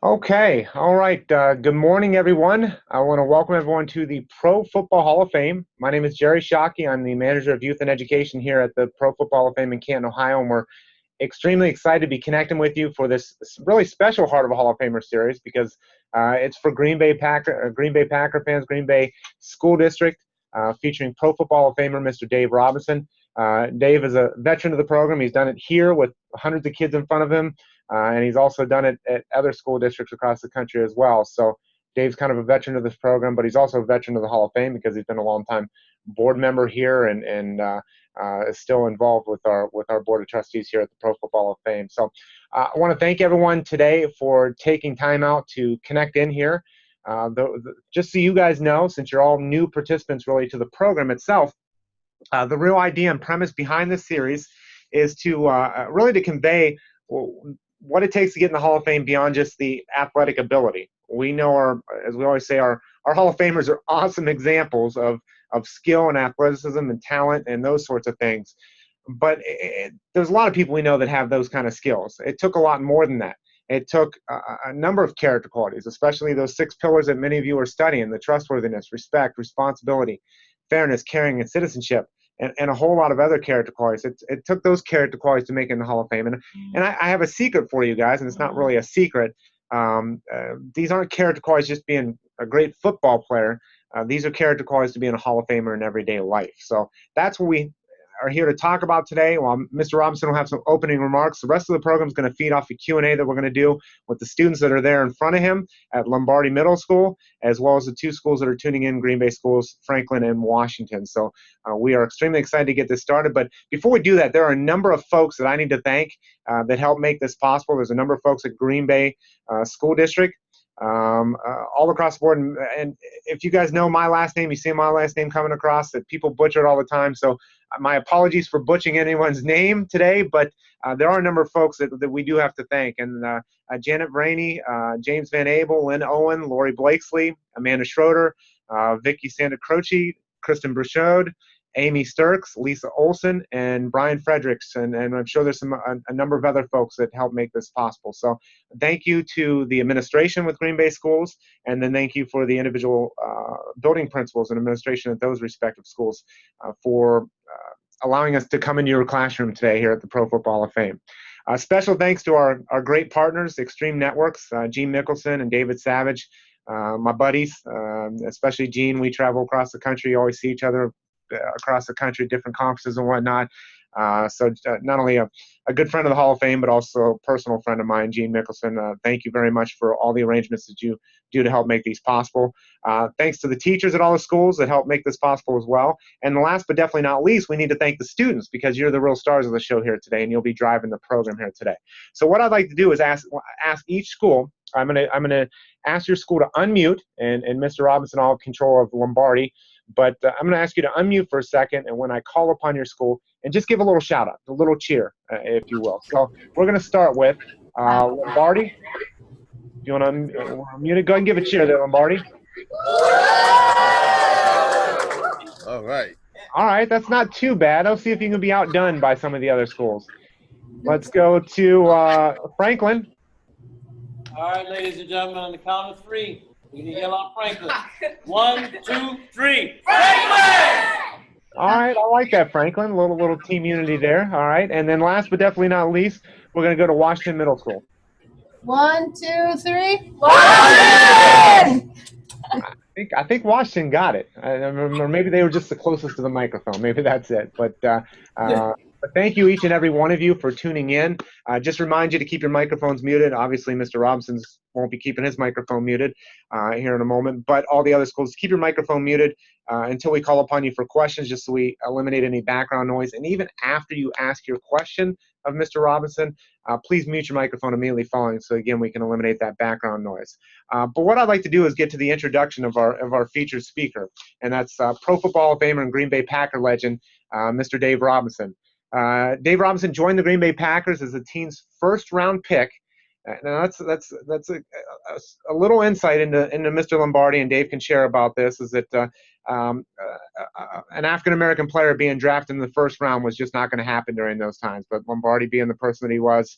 Okay, all right. Good morning, everyone. I want to welcome everyone to the Pro Football Hall of Fame. My name is Jerry Shockey. I'm the manager of youth and education here at the Pro Football Hall of Fame in Canton, Ohio, and we're extremely excited to be connecting with you for this really special Heart of a Hall of Famer series because it's for Green Bay Packer fans, Green Bay School District, featuring Pro Football Hall of Famer Mr. Dave Robinson. Dave is a veteran of the program. He's done it here with hundreds of kids in front of him, and he's also done it at other school districts across the country as well. So Dave's kind of a veteran of this program, but he's also a veteran of the Hall of Fame because he's been a long-time board member here and is still involved with our board of trustees here at the Pro Football Hall of Fame. So I want to thank everyone today for taking time out to connect in here. Just so you guys know, since you're all new participants really to the program itself, the real idea and premise behind this series is to really to convey what it takes to get in the Hall of Fame beyond just the athletic ability. We know as we always say, our Hall of Famers are awesome examples of skill and athleticism and talent and those sorts of things. But there's a lot of people we know that have those kind of skills. It took a lot more than that. It took a number of character qualities, especially those 6 pillars that many of you are studying: the trustworthiness, respect, responsibility, fairness, caring, and citizenship, and a whole lot of other character qualities. It took those character qualities to make it in the Hall of Fame. And I have a secret for you guys, and it's not really a secret. These aren't character qualities just being a great football player. These are character qualities to be in a Hall of Famer in everyday life. So that's what we are here to talk about today. While Mr. Robinson will have some opening remarks, the rest of the program is going to feed off a Q&A that we're going to do with the students that are there in front of him at Lombardi Middle School, as well as the 2 schools that are tuning in, Green Bay schools, Franklin and Washington. So we are extremely excited to get this started. But before we do that, there are a number of folks that I need to thank that help make this possible. There's a number of folks at Green Bay School District, all across the board. And if you guys know my last name, you see my last name coming across, that people butcher it all the time. So my apologies for butchering anyone's name today, but there are a number of folks that we do have to thank. And Janet Vraney, James Van Abel, Lynn Owen, Lori Blakesley, Amanda Schroeder, Vicky Santa Croce, Kristen Bruchode, Amy Sturks, Lisa Olson, and Brian Fredericks, and I'm sure there's a number of other folks that help make this possible. So thank you to the administration with Green Bay Schools, and then thank you for the individual building principals and administration at those respective schools for allowing us to come into your classroom today here at the Pro Football Hall of Fame. Special thanks to our great partners, Extreme Networks, Gene Mickelson and David Savage, my buddies, especially Gene. We travel across the country, always see each other across the country, different conferences and whatnot. So not only a good friend of the Hall of Fame, but also a personal friend of mine, Gene Mickelson. Thank you very much for all the arrangements that you do to help make these possible. Thanks to the teachers at all the schools that help make this possible as well. And last but definitely not least, we need to thank the students, because you're the real stars of the show here today, and you'll be driving the program here today. So what I'd like to do is ask each school. I'm gonna ask your school to unmute, and Mr. Robinson, I'll have control of Lombardi. But I'm going to ask you to unmute for a second, and when I call upon your school, and just give a little shout out, a little cheer, if you will. So we're going to start with Lombardi. If you want to unmute it, go ahead and give a cheer there, Lombardi. All right. All right, that's not too bad. I'll see if you can be outdone by some of the other schools. Let's go to Franklin. All right, ladies and gentlemen, on the count of 3. We're going to yell out Franklin. 1, 2, 3. Franklin! All right, I like that, Franklin. A little team unity there. All right, and then last but definitely not least, we're going to go to Washington Middle School. 1, 2, 3. Washington! I think Washington got it, or maybe they were just the closest to the microphone. Maybe that's it. But thank you, each and every one of you, for tuning in. Just remind you to keep your microphones muted. Obviously, Mr. Robson's won't be keeping his microphone muted here in a moment. But all the other schools, keep your microphone muted until we call upon you for questions, just so we eliminate any background noise. And even after you ask your question of Mr. Robinson, please mute your microphone immediately following, so again we can eliminate that background noise. But what I'd like to do is get to the introduction of our featured speaker, and that's Pro Football Hall of Famer and Green Bay Packer legend, Mr. Dave Robinson. Dave Robinson joined the Green Bay Packers as the team's first-round pick. Now that's a little insight into Mr. Lombardi, and Dave can share about this. Is that an African American player being drafted in the first round was just not going to happen during those times. But Lombardi, being the person that he was,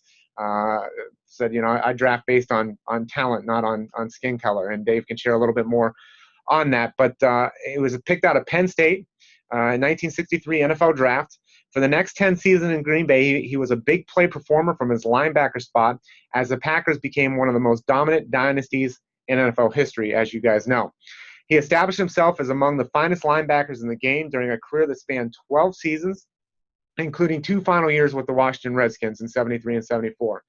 said, I draft based on talent, not on skin color. And Dave can share a little bit more on that. But it was picked out of Penn State in 1963 NFL draft. For the next 10 seasons in Green Bay, he was a big play performer from his linebacker spot as the Packers became one of the most dominant dynasties in NFL history, as you guys know. He established himself as among the finest linebackers in the game during a career that spanned 12 seasons, including 2 final years with the Washington Redskins in 73 and 74.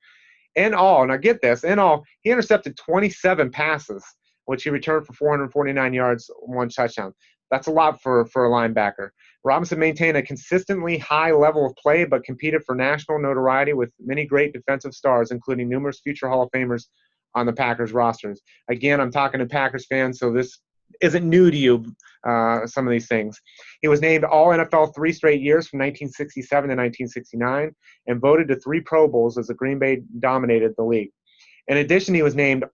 In all, now get this, in all, he intercepted 27 passes, which he returned for 449 yards, 1 touchdown. That's a lot for a linebacker. Robinson maintained a consistently high level of play, but competed for national notoriety with many great defensive stars, including numerous future Hall of Famers on the Packers rosters. Again, I'm talking to Packers fans, so this isn't new to you, some of these things. He was named All-NFL 3 straight years from 1967 to 1969 and voted to 3 Pro Bowls as the Green Bay dominated the league. In addition, he was named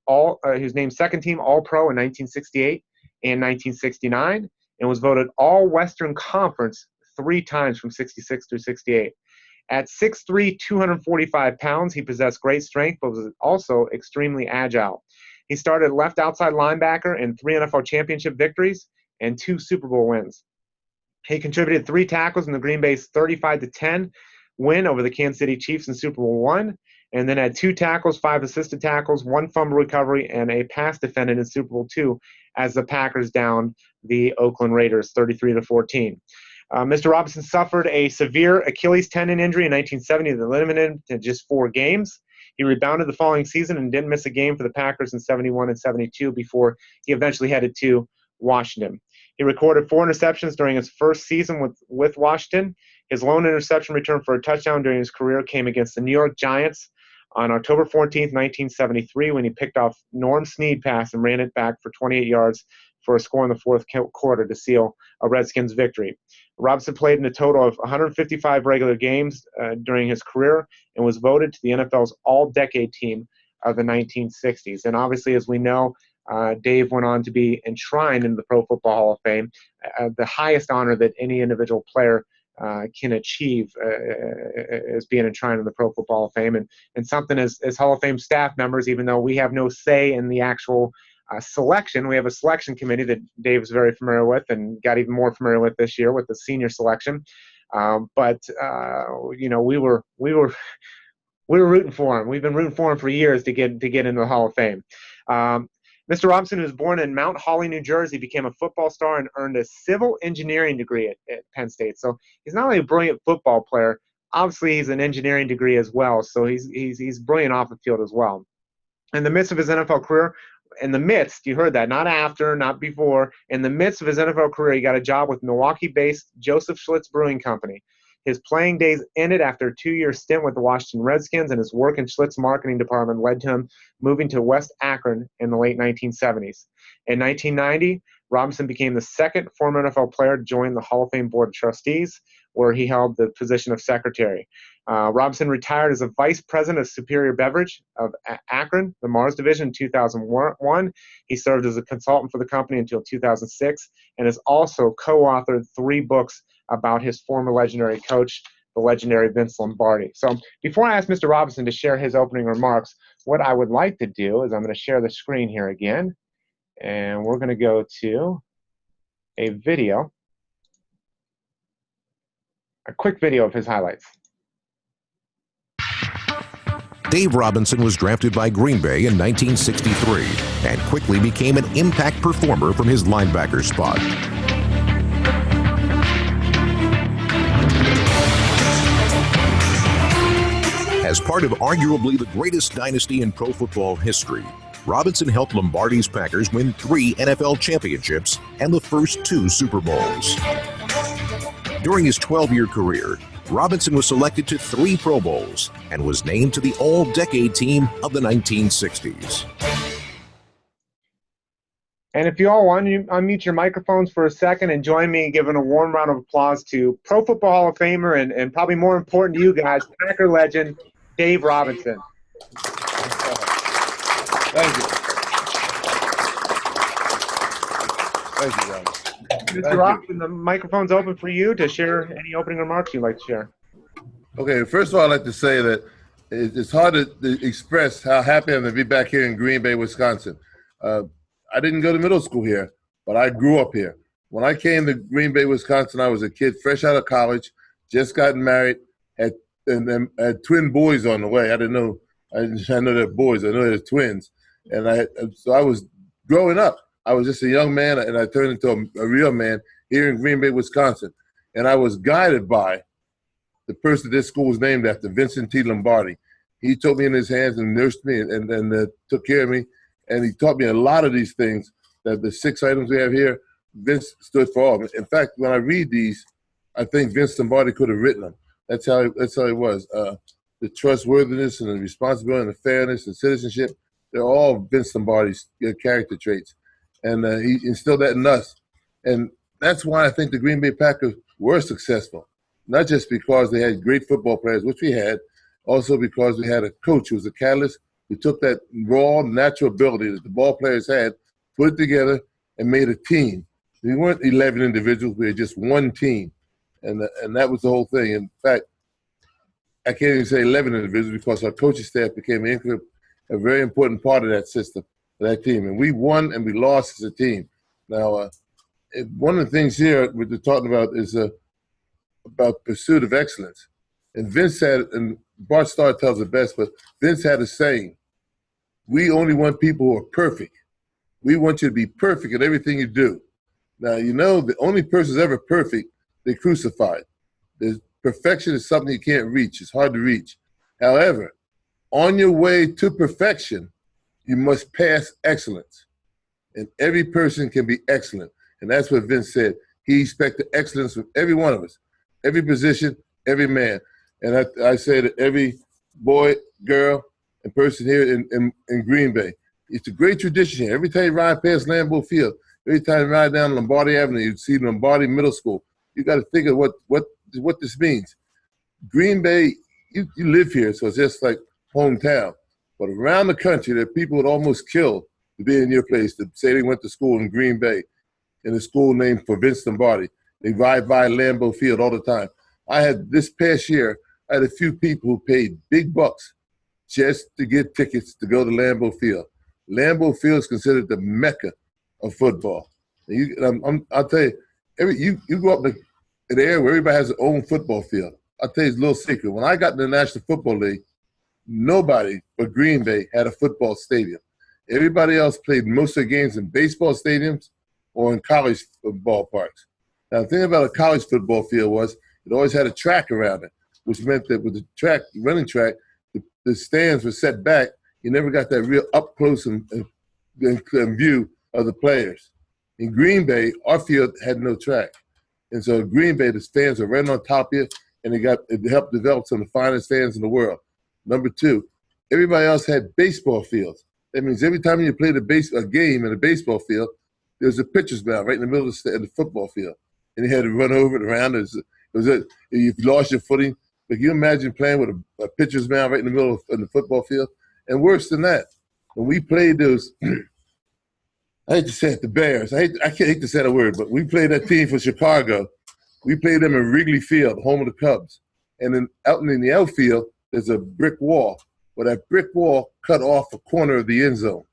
second team All-Pro in 1968 and 1969 and was voted All-Western Conference 3 times from 66 through 68. At 6'3", 245 pounds, he possessed great strength but was also extremely agile. He started left outside linebacker in 3 NFL championship victories and 2 Super Bowl wins. He contributed 3 tackles in the Green Bay's 35-10 win over the Kansas City Chiefs in Super Bowl I, and then had 2 tackles, 5 assisted tackles, 1 fumble recovery, and a pass defended in Super Bowl II as the Packers downed the Oakland Raiders 33-14. Mr. Robinson suffered a severe Achilles tendon injury in 1970 that limited him to just 4 games. He rebounded the following season and didn't miss a game for the Packers in 71 and 72 before he eventually headed to Washington. He recorded 4 interceptions during his first season with Washington. His lone interception return for a touchdown during his career came against the New York Giants on October 14th, 1973, when he picked off Norm Snead pass and ran it back for 28 yards for a score in the 4th quarter to seal a Redskins victory. Robinson played in a total of 155 regular games during his career and was voted to the NFL's all-decade team of the 1960s. And obviously, as we know, Dave went on to be enshrined in the Pro Football Hall of Fame, the highest honor that any individual player can achieve is being enshrined in the Pro Football Hall of Fame. And something as Hall of Fame staff members, even though we have no say in the actual selection, we have a selection committee that Dave is very familiar with and got even more familiar with this year with the senior selection. But we were rooting for him. We've been rooting for him for years to get into the Hall of Fame. Mr. Robinson, who was born in Mount Holly, New Jersey, became a football star and earned a civil engineering degree at Penn State. So he's not only a brilliant football player, obviously he's an engineering degree as well. So he's brilliant off the field as well. In the midst of his NFL career, you heard that, not after, not before, in the midst of his NFL career, he got a job with Milwaukee-based Joseph Schlitz Brewing Company. His playing days ended after a 2-year stint with the Washington Redskins, and his work in Schlitz marketing department led to him moving to West Akron in the late 1970s. In 1990, Robinson became the 2nd former NFL player to join the Hall of Fame Board of Trustees, where he held the position of secretary. Robinson retired as a vice president of Superior Beverage of Akron, the Mars division, in 2001. He served as a consultant for the company until 2006 and has also co-authored 3 books about his former legendary coach, the legendary Vince Lombardi. So before I ask Mr. Robinson to share his opening remarks, what I would like to do is I'm going to share the screen here again, and we're going to go to a video, a quick video of his highlights. Dave Robinson was drafted by Green Bay in 1963 and quickly became an impact performer from his linebacker spot. As part of arguably the greatest dynasty in pro football history, Robinson helped Lombardi's Packers win 3 NFL championships and the first 2 Super Bowls. During his 12-year career, Robinson was selected to 3 Pro Bowls and was named to the All-Decade Team of the 1960s. And if you all want, you unmute your microphones for a second and join me in giving a warm round of applause to Pro Football Hall of Famer and probably more important to you guys, Packer legend, Dave Robinson. Thank you. Thank you, guys. Mr. Robinson, the microphone's open for you to share any opening remarks you'd like to share. Okay, first of all, I'd like to say that it's hard to express how happy I'm to be back here in Green Bay, Wisconsin. I didn't go to middle school here, but I grew up here. When I came to Green Bay, Wisconsin, I was a kid fresh out of college, just gotten married, and then had twin boys on the way. I didn't know. I know they're boys. I know they're twins, so I was growing up. I was just a young man, and I turned into a real man here in Green Bay, Wisconsin. And I was guided by the person this school was named after, Vincent T. Lombardi. He took me in his hands and nursed me and took care of me. And he taught me a lot of these things, that the 6 items we have here, Vince stood for all. In fact, when I read these, I think Vince Lombardi could have written them. That's how it was. The trustworthiness and the responsibility and the fairness and citizenship, they're all Vince Lombardi's character traits. And he instilled that in us. And that's why I think the Green Bay Packers were successful. Not just because they had great football players, which we had, also because we had a coach who was a catalyst, who took that raw, natural ability that the ball players had, put it together, and made a team. We weren't 11 individuals. We had just one team. And that was the whole thing. In fact, I can't even say 11 individuals because our coaching staff became a very important part of that system, that team. And we won and we lost as a team. Now, one of the things here we're talking about is about pursuit of excellence. And Vince had, and Bart Starr tells it best, but Vince had a saying, we only want people who are perfect. We want you to be perfect at everything you do. Now, the only person who's ever perfect, they crucified. Perfection is something you can't reach. It's hard to reach. However, on your way to perfection, you must pass excellence. And every person can be excellent. And that's what Vince said. He expected excellence from every one of us, every position, every man. And I say to every boy, girl, and person here in Green Bay, it's a great tradition here. Every time you ride past Lambeau Field, every time you ride down Lombardi Avenue, you see Lombardi Middle School. You got to think of what this means. Green Bay, you live here, so it's just like hometown. But around the country, there are people that almost kill to be in your place, to say they went to school in Green Bay, in a school named for Vince Lombardi. They ride by Lambeau Field all the time. This past year, I had a few people who paid big bucks just to get tickets to go to Lambeau Field. Lambeau Field is considered the mecca of football. And I'll tell you, you go up in an area where everybody has their own football field. I'll tell you a little secret. When I got in the National Football League, nobody but Green Bay had a football stadium. Everybody else played most of their games in baseball stadiums or in college ballparks. Now, the thing about a college football field was it always had a track around it, which meant that with the running track, the stands were set back. You never got that real up close and view of the players. In Green Bay, our field had no track. And so in Green Bay, the fans were right on top of you, and it helped develop some of the finest fans in the world. Number two, everybody else had baseball fields. That means every time you played a game in a baseball field, there was a pitcher's mound right in the middle of the football field. And you had to run over it around. If you lost your footing, but can you imagine playing with a pitcher's mound right in the middle of the football field? And worse than that, when we played those, I hate to say it, the Bears. I hate to say that word, but we played that team for Chicago. We played them in Wrigley Field, home of the Cubs. And then out in the outfield, there's a brick wall. Well, that brick wall cut off a corner of the end zone.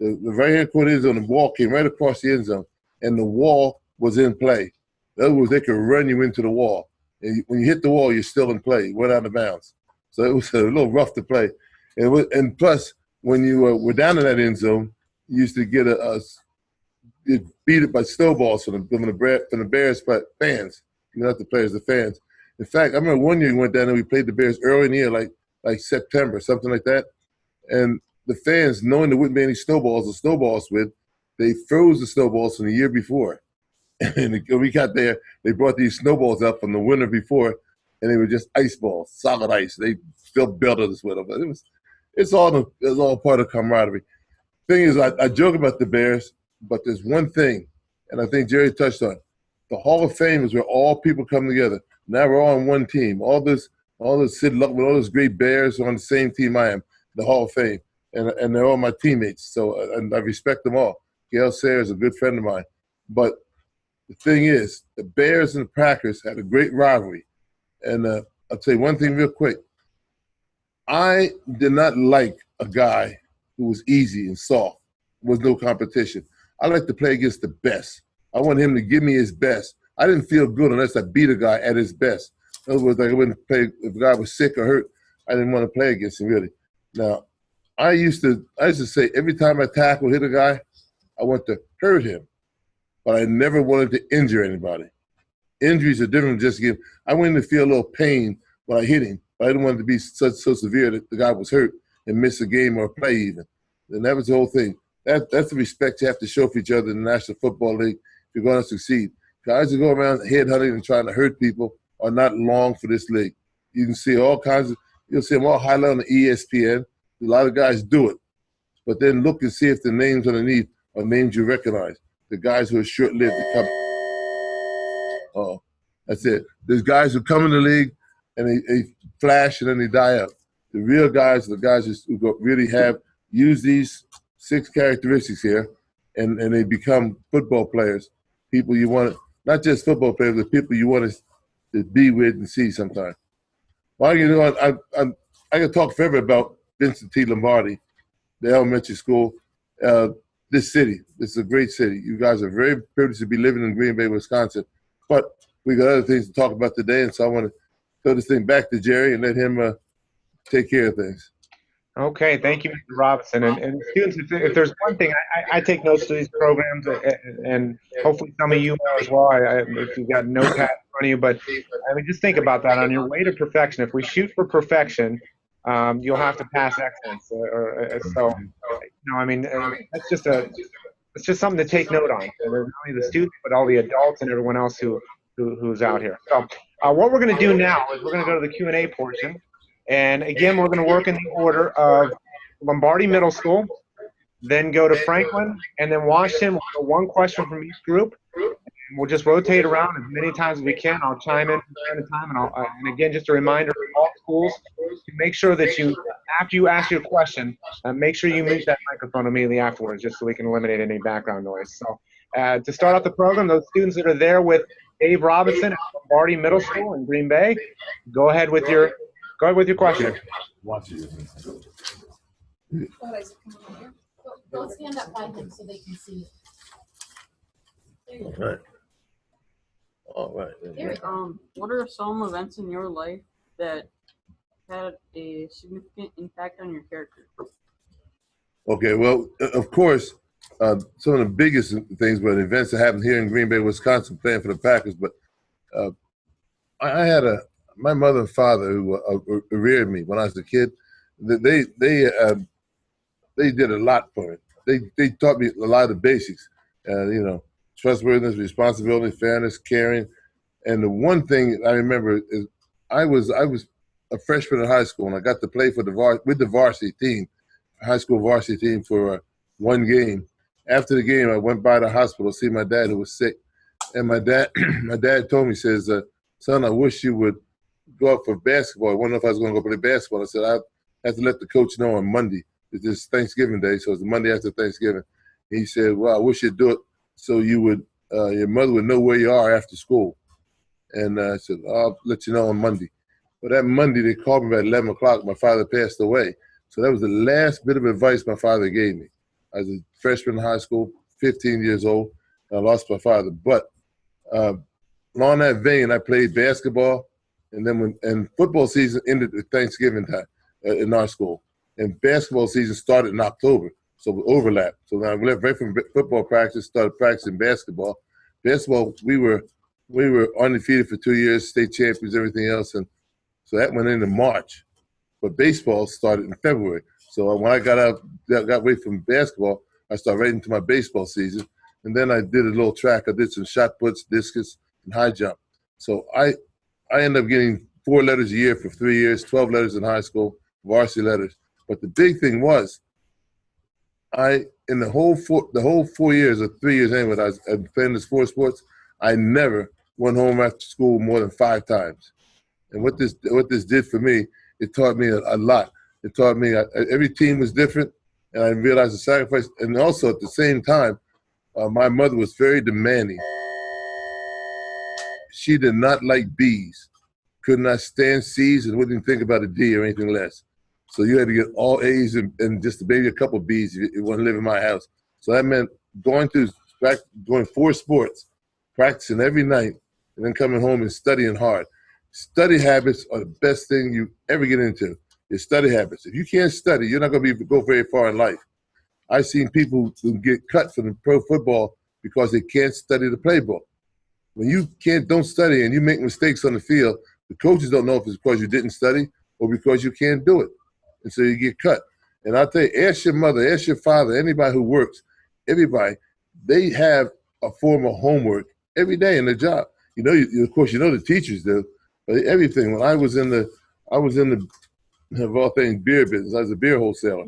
The right-hand corner of the end zone, the wall came right across the end zone, and the wall was in play. In other words, they could run you into the wall. And when you hit the wall, you're still in play. You went out of bounds. So it was a little rough to play. And plus, when you were down in that end zone, you used to get beat it by snowballs from the Bears fans. Not the players, the fans. In fact, I remember one year we went down and we played the Bears early in the year, like September, something like that. And the fans, knowing there wouldn't be any snowballs with, they froze the snowballs from the year before. And when we got there, they brought these snowballs up from the winter before, and they were just ice balls, solid ice. They still belted us with them. But it's all part of camaraderie. Thing is, I joke about the Bears, but there's one thing, and I think Jerry touched on it. The Hall of Fame is where all people come together. Now we're all on one team. All this Sid Luckman, all those great Bears are on the same team I am, the Hall of Fame, and they're all my teammates. So and I respect them all. Gail Sayers is a good friend of mine, but the thing is, the Bears and the Packers had a great rivalry. And I'll tell you one thing real quick. I did not like a guy who was easy and soft. Was no competition. I like to play against the best. I want him to give me his best. I didn't feel good unless I beat a guy at his best. In other words, like I wouldn't play if a guy was sick or hurt. I didn't want to play against him really. Now, I used to say every time I tackle hit a guy, I want to hurt him, but I never wanted to injure anybody. Injuries are different from just give. I wanted to feel a little pain when I hit him, but I didn't want it to be so severe that the guy was hurt and miss a game or play even. And that was the whole thing. That's the respect you have to show for each other in the National Football League if you're going to succeed. Guys who go around headhunting and trying to hurt people are not long for this league. You can see all kinds of, you'll see them all highlighted on the ESPN. A lot of guys do it. But then look and see if the names underneath are names you recognize. The guys who are short-lived to come. Oh, that's it. There's guys who come in the league and they flash and then they die out. The real guys are the guys who really use these 6 characteristics here, and they become football players. People you want, not just football players, but people you want to be with and see sometime. Well, you know, I can talk forever about Vincent T. Lombardi, the elementary school. This city, this is a great city. You guys are very privileged to be living in Green Bay, Wisconsin. But we got other things to talk about today, and so I want to throw this thing back to Jerry and let him take care of things. Okay, thank you, Mr. Robinson. And students, if there's one thing, I take notes to these programs, and hopefully some of you will as well. If you've got notepad in front of you, but I mean, just think about that on your way to perfection. If we shoot for perfection, you'll have to pass excellence. So, you know, I mean, that's just it's just something to take note on. So not only the students, but all the adults and everyone else who's out here. So, what we're going to do now is we're going to go to the Q&A portion. And again, we're going to work in the order of Lombardi Middle School, then go to Franklin, and then Washington. We'll go one question from each group. And we'll just rotate around as many times as we can. I'll chime in from time to time. And again, just a reminder for all schools to make sure that after you ask your question, make sure you mute that microphone immediately afterwards, just so we can eliminate any background noise. So to start off the program, those students that are there with Dave Robinson at Lombardi Middle School in Green Bay, go ahead with your question. Go stand up by him so they can see you. All right. What are some events in your life that had a significant impact on your character? Okay, well, of course, some of the biggest things were the events that happened here in Green Bay, Wisconsin, playing for the Packers. But I had my mother and father who reared me when I was a kid. They did a lot for me. They taught me a lot of the basics. You know, trustworthiness, responsibility, fairness, caring. And the one thing I remember is I was a freshman in high school, and I got to play with the varsity team, high school varsity team for one game. After the game, I went by the hospital to see my dad who was sick, and my dad told me, says, "Son, I wish you would go up for basketball." I wonder if I was going to go play basketball. I said, I have to let the coach know on Monday. It's just Thanksgiving Day, so it's the Monday after Thanksgiving. And he said, "Well, I wish you'd do it so you would, your mother would know where you are after school." And I said, "I'll let you know on Monday." But that Monday, they called me about 11 o'clock. My father passed away. So that was the last bit of advice my father gave me. I was a freshman in high school, 15 years old, and I lost my father. But along that vein, I played basketball. And then when football season ended at Thanksgiving time in our school, and basketball season started in October, so we overlapped. So when I left right from football practice, started practicing basketball. Basketball, we were undefeated for 2 years, state champions, everything else, and so that went into March. But baseball started in February. So when I got away from basketball, I started right into my baseball season, and then I did a little track. I did some shot puts, discus, and high jump. So I ended up getting 4 letters a year for 3 years, 12 letters in high school, varsity letters. But the big thing was, in the whole 4 years or 3 years anyway, I was playing the 4 sports. I never went home after school more than 5 times. And what this did for me, it taught me a lot. It taught me every team was different, and I realized the sacrifice. And also at the same time, my mother was very demanding. She did not like B's, could not stand C's, and wouldn't think about a D or anything less. So you had to get all A's and just maybe a couple B's if you want to live in my house. So that meant doing 4 sports, practicing every night, and then coming home and studying hard. Study habits are the best thing you ever get into. Your study habits. If you can't study, you're not going to go very far in life. I've seen people who get cut from the pro football because they can't study the playbook. When you don't study and you make mistakes on the field, the coaches don't know if it's because you didn't study or because you can't do it. And so you get cut. And I'll tell you, ask your mother, ask your father, anybody who works, everybody, they have a form of homework every day in their job. You know, of course, the teachers do, but everything. When I was in the of all things, beer business, I was a beer wholesaler.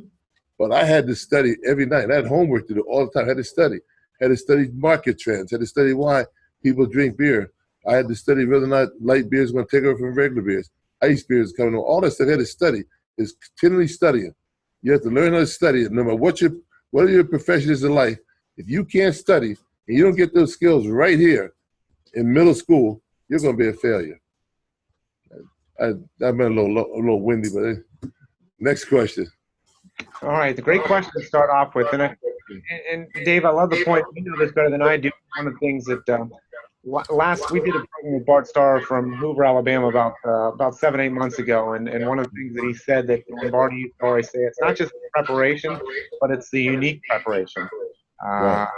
But I had to study every night. I had homework to do all the time. I had to study. I had to study market trends. I had to study why people drink beer. I had to study whether or not light beer is going to take over from regular beers. Ice beer is coming on. All that stuff I had to study. Is continually studying. You have to learn how to study. No matter what your profession is in life, if you can't study and you don't get those skills right here in middle school, you're going to be a failure. I've been a little windy, but next question. All right, the great question to start off with, and Dave, I love the point. You know this better than I do. One of the things that we did a program with Bart Starr from Hoover, Alabama, about 7-8 months ago, and one of the things that he said that Lombardi used to always say, it's not just preparation, but it's the unique preparation. Right.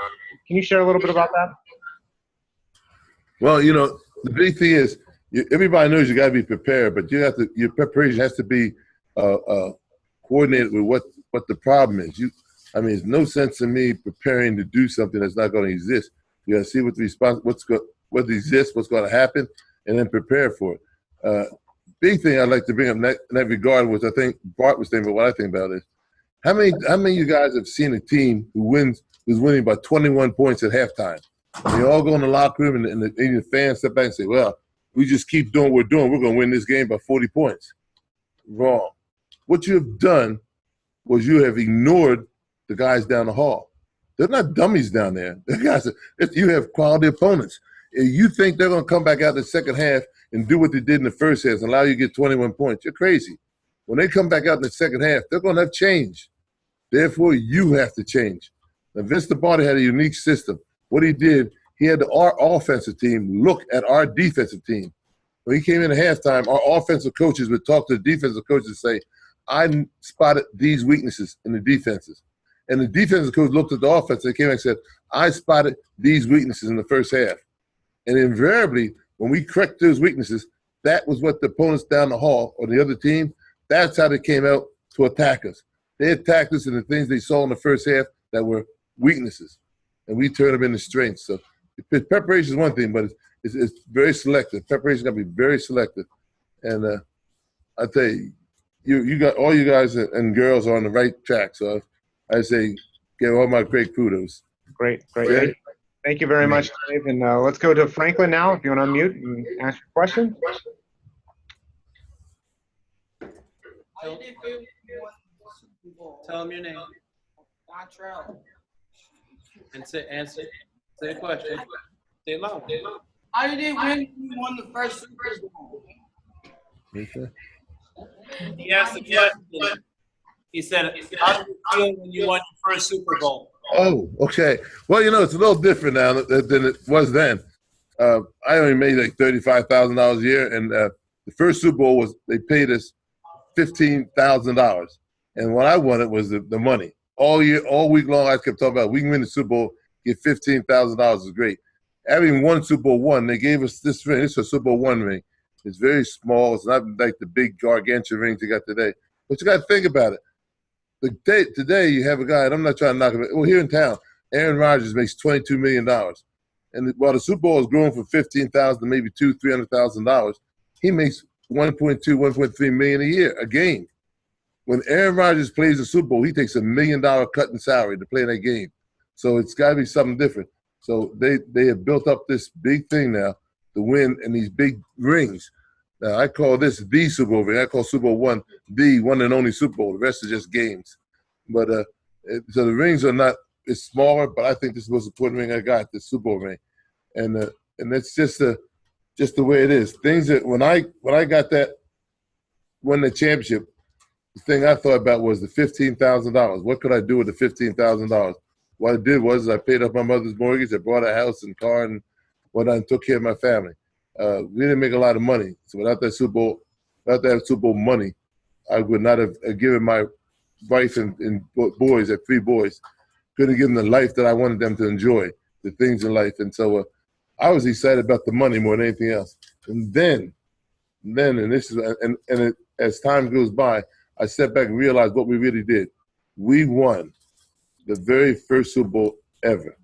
Can you share a little bit about that? Well, the big thing is everybody knows you got to be prepared, but your preparation has to be coordinated with what the problem is. There's no sense in me preparing to do something that's not going to exist. You got to see what exists, what's going to happen, and then prepare for it. Big thing I'd like to bring up in that regard, which I think Bart was saying, but what I think about is how many of you guys have seen a team who's winning by 21 points at halftime? They all go in the locker room and the fans step back and say, "Well, we just keep doing what we're doing. We're going to win this game by 40 points." Wrong. What you have done was you have ignored the guys down the hall. They're not dummies down there. The guys, you have quality opponents. If you think they're going to come back out in the second half and do what they did in the first half and allow you to get 21 points, you're crazy. When they come back out in the second half, they're going to have change. Therefore, you have to change. Now, Vince Lombardi had a unique system. What he did, he had our offensive team look at our defensive team. When he came in at halftime, our offensive coaches would talk to the defensive coaches and say, "I spotted these weaknesses in the defenses." And the defensive coach looked at the offense and came and said, "I spotted these weaknesses in the first half." And invariably, when we correct those weaknesses, that was what the opponents down the hall or the other team, that's how they came out to attack us. They attacked us in the things they saw in the first half that were weaknesses, and we turned them into strengths. So preparation is one thing, but it's very selective. Preparation got to be very selective. And I tell you, you got all you guys and girls are on the right track. So I say, give all my great kudos. Great. Thank you very much, Dave. And let's go to Franklin now, if you want to unmute and ask your question. Tell them your name. And say the question. Say it loud. How did they win? You won the first Super Bowl. Okay. He asked the question. He said, "How did you feel when you won your first Super Bowl?" Oh, okay. Well, it's a little different now than it was then. I only made like $35,000 a year, and the first Super Bowl they paid us $15,000, and what I wanted was the money. All week long, I kept talking about we can win the Super Bowl, get $15,000 is great. Having won Super Bowl I, they gave us this ring. This is a Super Bowl I ring. It's very small. It's not like the big gargantuan rings you got today. But you got to think about it. Today you have a guy, and I'm not trying to knock him. Well, here in town, Aaron Rodgers makes $22 million. And while the Super Bowl is growing from $15,000 to maybe $300,000, he makes $1.3 million a year, a game. When Aaron Rodgers plays the Super Bowl, he takes $1 million cut in salary to play that game. So it's got to be something different. So they have built up this big thing now to win in these big rings. Now, I call this the Super Bowl ring. I call Super Bowl I the one and only Super Bowl. The rest are just games. But so the rings are not – it's smaller, but I think this was the important ring I got, the Super Bowl ring. And that's just the way it is. Things that when I got that, won the championship, the thing I thought about was the $15,000. What could I do with the $15,000? What I did was I paid off my mother's mortgage. I bought a house and car and whatnot, and took care of my family. We didn't make a lot of money, so without that Super Bowl money, I would not have given my wife and boys, I have 3 boys, couldn't give them the life that I wanted them to enjoy, the things in life. And so I was excited about the money more than anything else. And then, and this is, as time goes by, I step back and realize what we really did. We won the very first Super Bowl ever.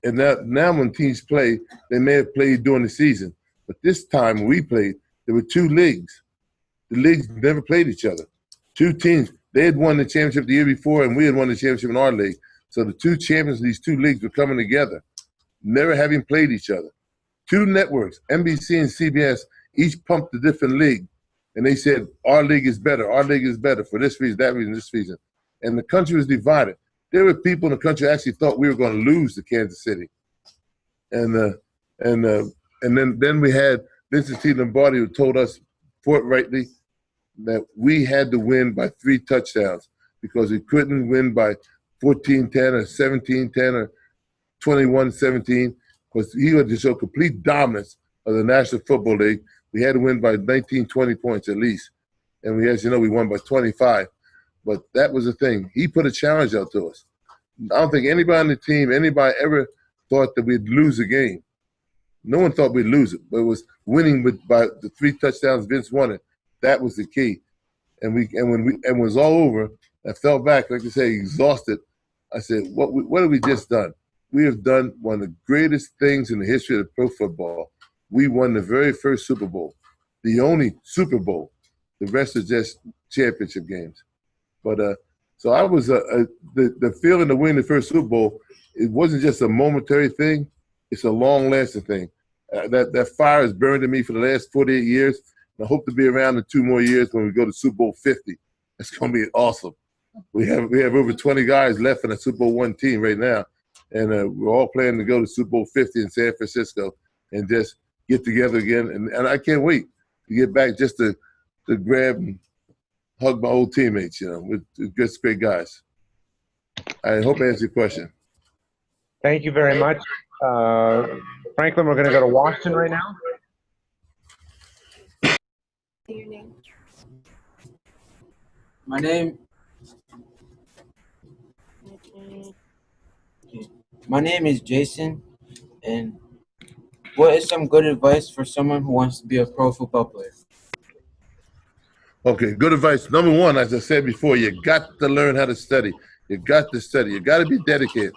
And now when teams play, they may have played during the season. But this time when we played, there were 2 leagues. The leagues never played each other. 2 teams. They had won the championship the year before, and we had won the championship in our league. So the 2 champions of these 2 leagues were coming together, never having played each other. 2 networks, NBC and CBS, each pumped a different league. And they said, our league is better for this reason, that reason, this reason. And the country was divided. There were people in the country who actually thought we were going to lose to Kansas City. And then we had Vincent T. Lombardi, who told us forthrightly that we had to win by 3 touchdowns because we couldn't win by 14-10 or 17-10 or 21-17 because he had to show complete dominance of the National Football League. We had to win by 19, 20 points at least. And we, as you know, we won by 25. But that was the thing. He put a challenge out to us. I don't think anybody on the team, anybody ever thought that we'd lose a game. No one thought we'd lose it, but it was winning by the 3 touchdowns Vince wanted. That was the key. And when it was all over, I fell back, like I say, exhausted. I said, what have we just done? We have done one of the greatest things in the history of pro football. We won the very first Super Bowl, the only Super Bowl. The rest are just championship games. But so I was the feeling to win the first Super Bowl. It wasn't just a momentary thing; it's a long-lasting thing. That fire has burned in me for the last 48 years. And I hope to be around in 2 more years when we go to Super Bowl 50. It's going to be awesome. We have over 20 guys left in the Super Bowl 1 team right now, and we're all planning to go to Super Bowl 50 in San Francisco and just get together again. And I can't wait to get back just to grab and hug my old teammates, with just great guys. I hope I answered your question. Thank you very much. Franklin, we're going to go to Washington right now. Your name. My name is Jason, and what is some good advice for someone who wants to be a pro football player? Okay, good advice. Number 1, as I said before, you got to learn how to study. You got to study. You got to be dedicated.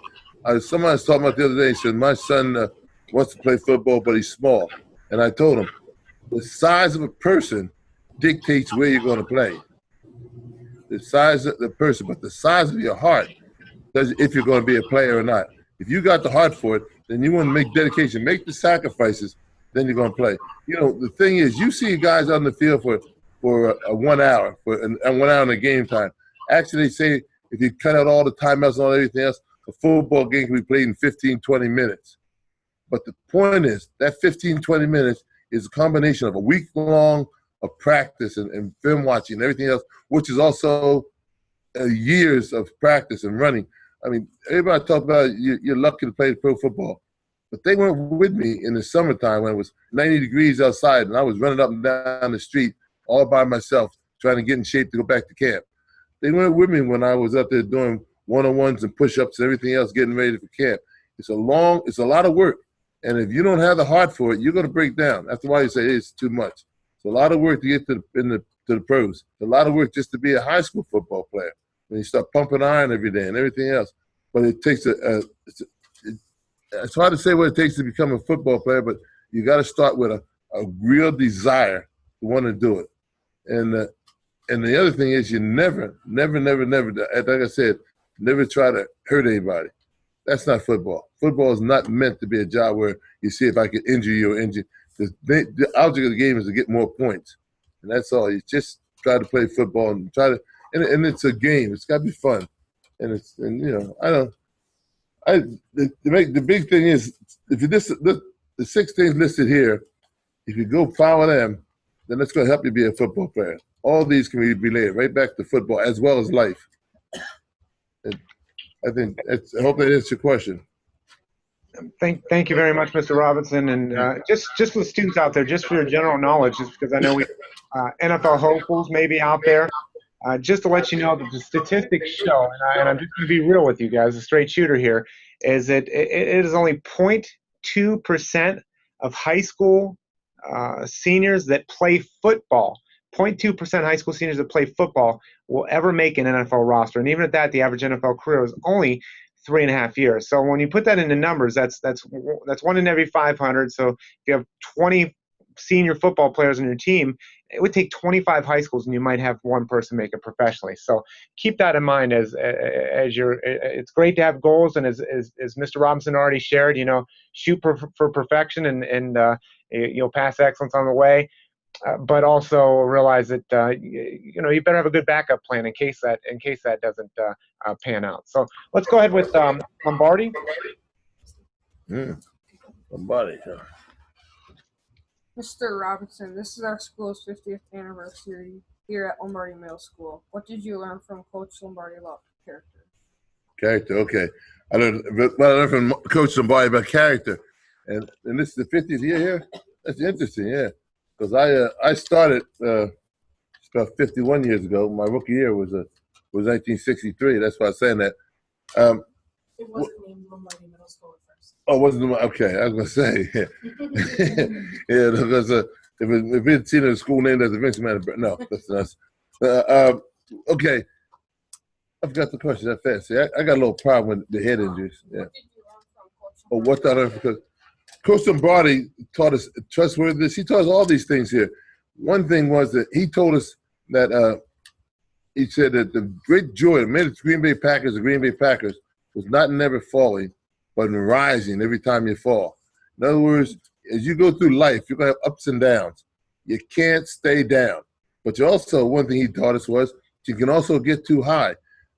Someone was talking about the other day, said, my son wants to play football, but he's small. And I told him, the size of a person dictates where you're going to play. The size of the person, but the size of your heart does if you're going to be a player or not. If you got the heart for it, then you want to make dedication, make the sacrifices, then you're going to play. The thing is, you see guys on the field for 1 hour, and 1 hour in the game time. Actually, they say if you cut out all the timeouts and all everything else, a football game can be played in 15, 20 minutes. But the point is, that 15, 20 minutes is a combination of a week long of practice and film watching and everything else, which is also years of practice and running. I mean, everybody talk about you're lucky to play pro football, but they weren't with me in the summertime when it was 90 degrees outside and I was running up and down the street all by myself trying to get in shape to go back to camp. They weren't with me when I was up there doing one-on-ones and push-ups and everything else, getting ready for camp. It's a lot of work. And if you don't have the heart for it, you're going to break down. That's why you say it's too much. It's a lot of work to get to the pros. It's a lot of work just to be a high school football player. When you start pumping iron every day and everything else. But it takes it's hard to say what it takes to become a football player, but you got to start with a real desire to want to do it. And the other thing is you never, like I said, never try to hurt anybody. That's not football. Football is not meant to be a job where you see if I can injure you or injure. The object of the game is to get more points. And that's all. You just try to play football and and it's a game. It's got to be fun. The big thing is if you the 6 things listed here, if you go follow them, then it's going to help you be a football player. all these can be related right back to football as well as life. And I think I hope that answers your question. Thank you very much, Mr. Robinson. And just for the students out there, just for your general knowledge, just because I know we NFL hopefuls may be out there, just to let you know that the statistics show, and I'm just going to be real with you guys, a straight shooter here, is that it is only 0.2% of high school seniors that play football. 0.2% high school seniors that play football will ever make an NFL roster. And even at that, the average NFL career is only 3.5 years. So when you put that into numbers, that's 1 in every 500. So if you have 20 senior football players on your team, it would take 25 high schools, and you might have one person make it professionally. So keep that in mind as you're. It's great to have goals, and as Mr. Robinson already shared, shoot for perfection, and you'll pass excellence on the way. But also realize that you better have a good backup plan in case that doesn't pan out. So let's go ahead with Lombardi. Lombardi. Mr. Robinson, this is our school's 50th anniversary here at Lombardi Middle School. What did you learn from Coach Lombardi about character? Character, okay. I learned from Coach Lombardi about character, and this is the 50th year here. That's interesting, yeah. Because I started about 51 years ago. My rookie year was 1963. That's why I'm saying that. It wasn't named Lombardi Middle School at first. Oh, wasn't okay? I was gonna say, yeah, because if we'd seen a school name, that's eventually no, that's not. Okay, I forgot the question that fast. See, I got a little problem with the head injuries. Yeah. What did you learn from Coach Oh, what did I learn? Because Coach Lombardi taught us trustworthiness. He taught us all these things here. One thing was that he told us that he said that the great joy that made the Green Bay Packers was not never falling, but in rising every time you fall. In other words, as you go through life, you're going to have ups and downs. You can't stay down. But you also, one thing he taught us was you can also get too high.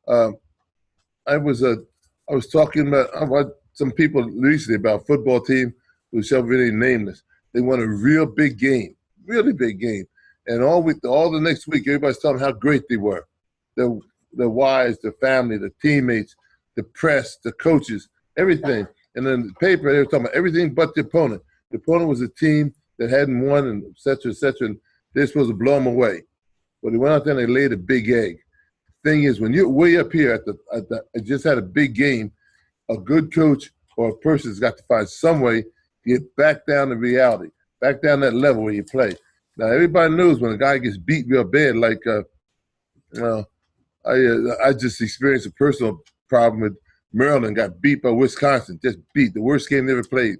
I was talking about some people recently about a football team who shall really nameless. They won a real big game, really big game. And all the next week, everybody's telling how great they were. Their wives, their family, the teammates, the press, the coaches, everything. And then the paper, they were talking about everything but the opponent. The opponent was a team that hadn't won, and et cetera, and they're supposed to blow them away. But they went out there and they laid a big egg. The thing is, when you're way up here it just had a big game, a good coach or a person's got to find some way to get back down to reality, back down that level where you play. Now, everybody knows when a guy gets beat real bad, like I just experienced a personal problem with Maryland, got beat by Wisconsin, just beat, the worst game they ever played.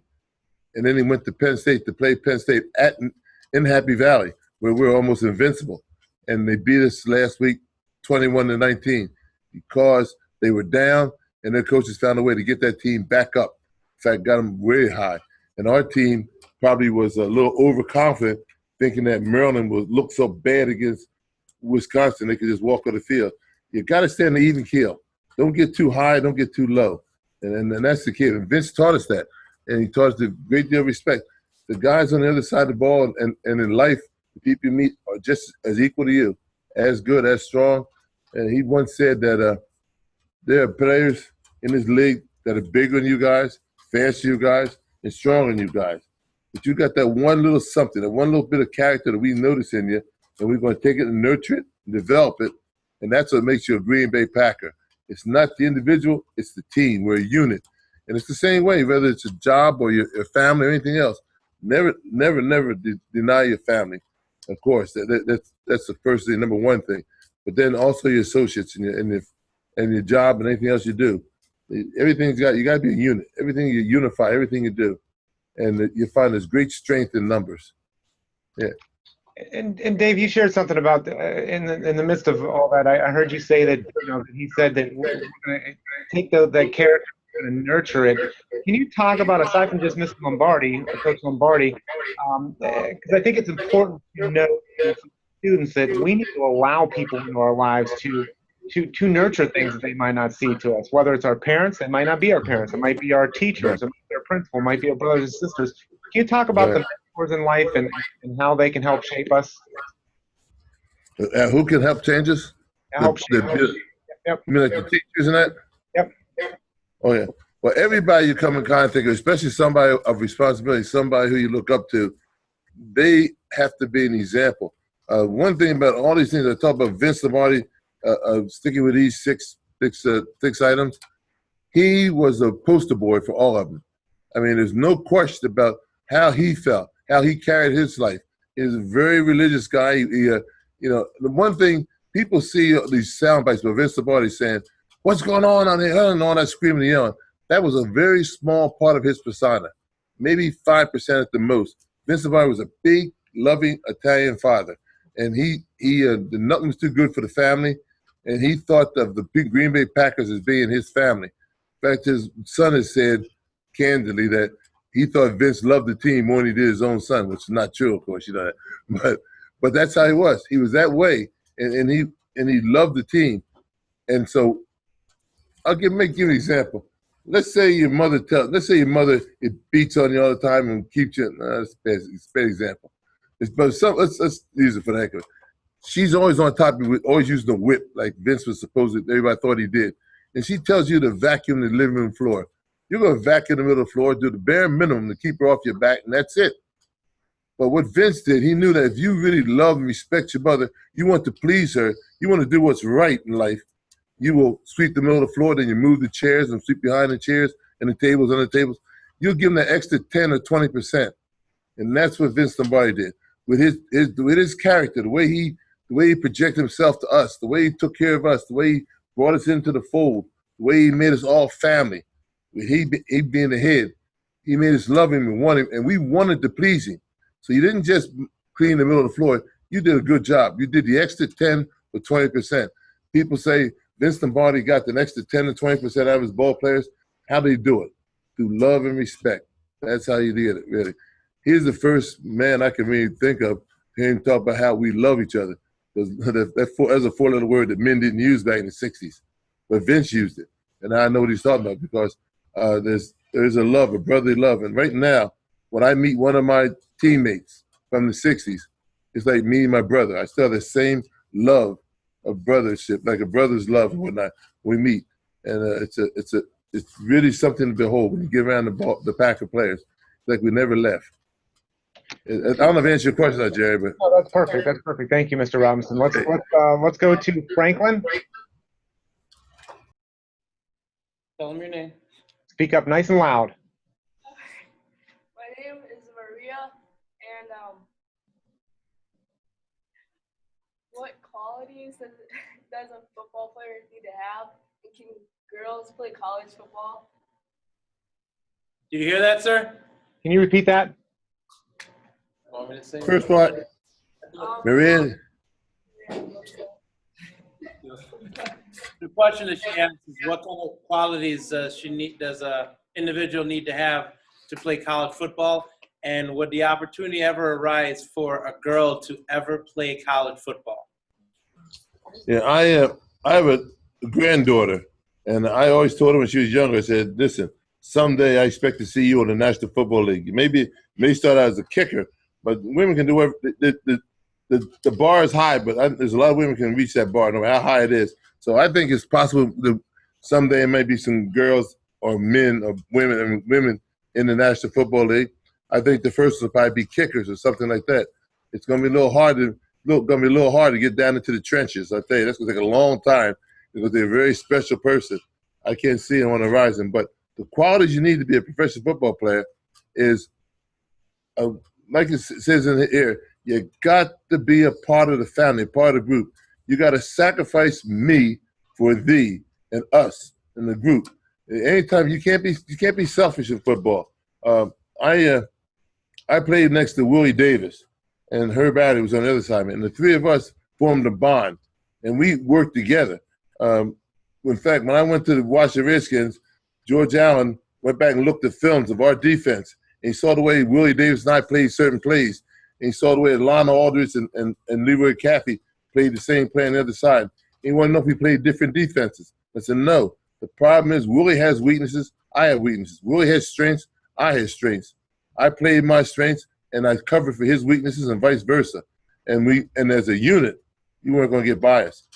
And then he went to Penn State to play Penn State in Happy Valley, where we're almost invincible. And they beat us last week 21-19 because they were down and their coaches found a way to get that team back up. In fact, got them really high. And our team probably was a little overconfident, thinking that Maryland would look so bad against Wisconsin they could just walk on the field. You got to stay on the even keel. Don't get too high, don't get too low. And that's the key. And Vince taught us that. And he taught us a great deal of respect. The guys on the other side of the ball and in life, the people you meet are just as equal to you, as good, as strong. And he once said that there are players in this league that are bigger than you guys, faster than you guys, and stronger than you guys. But you got that one little something, that one little bit of character that we notice in you, and we're going to take it and nurture it and develop it, and that's what makes you a Green Bay Packer. It's not the individual, it's the team. We're a unit. And it's the same way, whether it's a job or your family or anything else. Never deny your family. Of course, that's the first thing, number one thing. But then also your associates and your job and anything else you do. Everything's you got to be a unit. Everything you unify, everything you do. And you find there's great strength in numbers. Yeah. And Dave, you shared something about in the midst of all that. I heard you say that he said that we're going to take that character and nurture it. Can you talk about, aside from just Mr. Lombardi, Coach Lombardi, because I think it's important to know to students that we need to allow people into our lives to nurture things that they might not see to us, whether it's our parents, it might not be our parents, it might be our teachers, it might be our principal, it might be our brothers and sisters. Can you talk about the mentors in life and how they can help shape us? Who can help change us? I hope she. Yep. You mean like the teachers and that? Yep. Oh, yeah. Well, everybody you come in contact with, especially somebody of responsibility, somebody who you look up to, they have to be an example. One thing about all these things I talk about, Vince Lombardi, sticking with these six items, he was a poster boy for all of them. I mean, there's no question about how he felt, how he carried his life. He's a very religious guy. The one thing people see these sound bites of Vince Lombardi saying, "What's going on here?" and all that screaming and yelling. That was a very small part of his persona, maybe 5% at the most. Vince Lombardi was a big, loving Italian father, and he nothing was too good for the family, and he thought of the big Green Bay Packers as being his family. In fact, his son has said candidly that he thought Vince loved the team more than he did his own son, which is not true, of course, but that's how he was. He was that way, and he loved the team, and so I'll give you an example. Let's say your mother it beats on you all the time and keeps you. That's a bad example. Let's use it for the heck of it. She's always on top of you, always using the whip like Vince was supposed to. Everybody thought he did, and she tells you to vacuum the living room floor. You're going to vacuum the middle of the floor, do the bare minimum to keep her off your back, and that's it. But what Vince did, he knew that if you really love and respect your mother, you want to please her, you want to do what's right in life, you will sweep the middle of the floor, then you move the chairs and sweep behind the chairs and the tables, under the tables. You'll give him that extra 10 or 20%. And that's what Vince Lombardi did. With his character, the way he projected himself to us, the way he took care of us, the way he brought us into the fold, the way he made us all family. He being the head, he made us love him and want him, and we wanted to please him. So you didn't just clean the middle of the floor. You did a good job. You did the extra 10 or 20%. People say Vince Lombardi got the extra 10 or 20% out of his ball players. How did he do it? Through love and respect. That's how he did it, really. He's the first man I can really think of hearing talk about how we love each other. That's a four-letter word that men didn't use back in the 60s. But Vince used it. And I know what he's talking about because there's a love, a brotherly love. And right now, when I meet one of my teammates from the 60s, it's like me and my brother. I still have the same love of brothership, like a brother's love and whatnot. We meet. And it's really something to behold when you get around the Packer players. It's like we never left. I don't know if I answered your question, Jerry, but no, that's perfect. That's perfect. Thank you, Mr. Robinson. Let's go to Franklin. Tell them your name. Speak up nice and loud. My name is Maria, and what qualities does a football player need to have? And can girls play college football? Do you hear that, sir? Can you repeat that? Want me to say first part, Maria. The question that she asked is what kind of qualities does a individual need to have to play college football, and would the opportunity ever arise for a girl to ever play college football? Yeah, I have a granddaughter, and I always told her when she was younger, I said, listen, someday I expect to see you in the National Football League. Maybe may start out as a kicker, but women can do the bar is high, but there's a lot of women can reach that bar, no matter how high it is. So I think it's possible that someday there may be some girls or men or women in the National Football League. I think the first will probably be kickers or something like that. It's going to be a little hard to get down into the trenches. I tell you, that's going to take a long time because they're a very special person. I can't see them on the horizon, but the qualities you need to be a professional football player is, like it says in here, you got to be a part of the family, part of the group. You got to sacrifice me for thee and us in the group. Anytime you can't be selfish in football. I played next to Willie Davis, and Herb Addy was on the other side, and the three of us formed a bond, and we worked together. In fact, when I went to the Washington Redskins, George Allen went back and looked at films of our defense, and he saw the way Willie Davis and I played certain plays, and he saw the way Lionel Aldridge and Leroy Caffey played the same play on the other side. He wanted to know if we played different defenses. I said, no. The problem is Willie has weaknesses. I have weaknesses. Willie has strengths. I have strengths. I played my strengths, and I covered for his weaknesses and vice versa. And as a unit, you weren't going to get biased.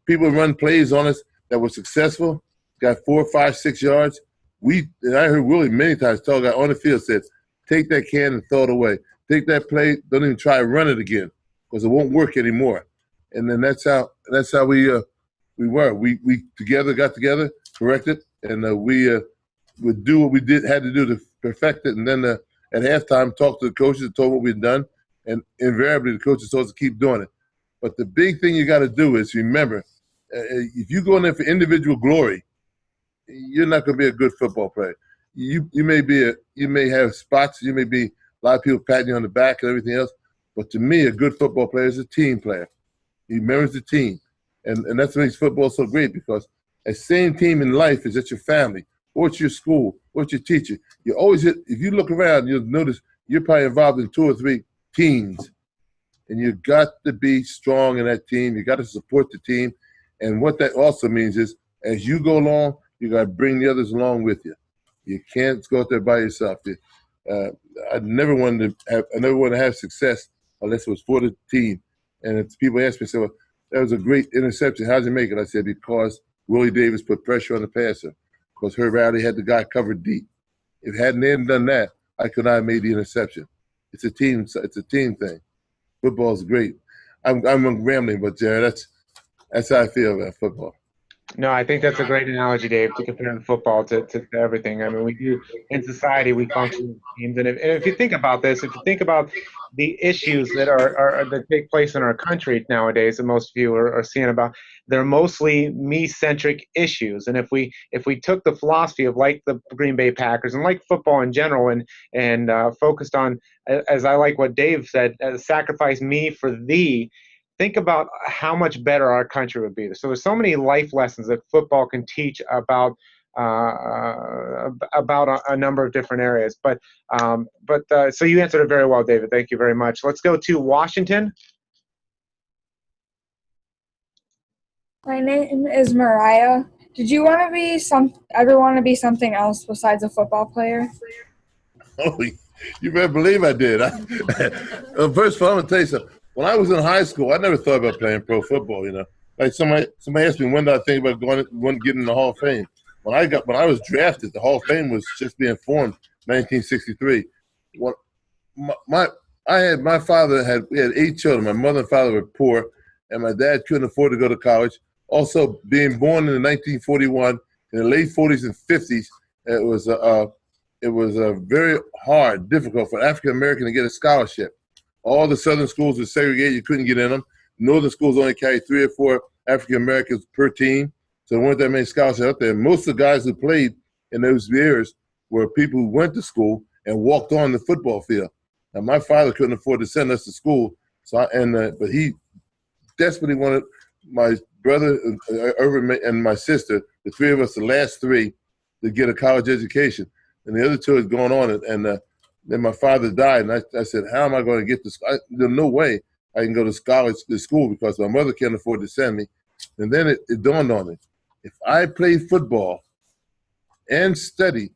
People run plays on us that were successful, got 4, 5, 6 yards. And I heard Willie many times tell a guy on the field, said, take that can and throw it away. Take that play, don't even try to run it again because it won't work anymore. And then that's how we were. We got together, corrected, and we would do what we had to do to perfect it. And then at halftime, talk to the coaches and told what we'd done. And invariably, the coaches told us to keep doing it. But the big thing you got to do is remember, if you go in there for individual glory, you're not going to be a good football player. You may have spots. You may be a lot of people patting you on the back and everything else. But to me, a good football player is a team player. He mirrors the team, and that's what makes football so great, because a same team in life is at your family, or it's your school, or it's your teacher. You always if you look around, you'll notice you're probably involved in 2 or 3 teams, and you got to be strong in that team. You got to support the team, and what that also means is, as you go along, you got to bring the others along with you. You can't go out there by yourself. I never wanted to have success unless it was for the team. And if people ask me, so that was a great interception. How'd you make it? I said, because Willie Davis put pressure on the passer. Because Herb Rowley had the guy covered deep. If hadn't done that, I could not have made the interception. It's a team thing. Football's great. I'm rambling, but Jared, that's how I feel about football. No, I think that's a great analogy, Dave, to compare football to everything. I mean, we do in society, we function as teams, and if you think about this, if you think about the issues that take place in our country nowadays, that most of you are seeing about, they're mostly me-centric issues. And if we took the philosophy of, like the Green Bay Packers and like football in general, and focused on, as I like what Dave said, sacrifice me for thee. Think about how much better our country would be. So there's so many life lessons that football can teach about a number of different areas. But so you answered it very well, David. Thank you very much. Let's go to Washington. My name is Mariah. Did you want to ever want to be something else besides a football player? Oh, you better believe I did. First of all, I'm gonna tell you something. When I was in high school, I never thought about playing pro football. Like somebody asked me, when did I think about getting in the Hall of Fame? When I was drafted, the Hall of Fame was just being formed, 1963. My father had 8 children. My mother and father were poor, and my dad couldn't afford to go to college. Also, being born in 1941, in the late 40s and 50s, it was very hard, difficult for African American to get a scholarship. All the southern schools were segregated. You couldn't get in them. Northern schools only carried 3 or 4 African Americans per team, so there weren't that many scholarships out there. Most of the guys who played in those years were people who went to school and walked on the football field. Now, my father couldn't afford to send us to school, but he desperately wanted my brother Irvin and my sister, the 3 of us, the last 3, to get a college education, and the other 2 had gone on, and then my father died, and I said, how am I going to get this? There's no way I can go to school because my mother can't afford to send me. And then it dawned on me, if I played football and studied,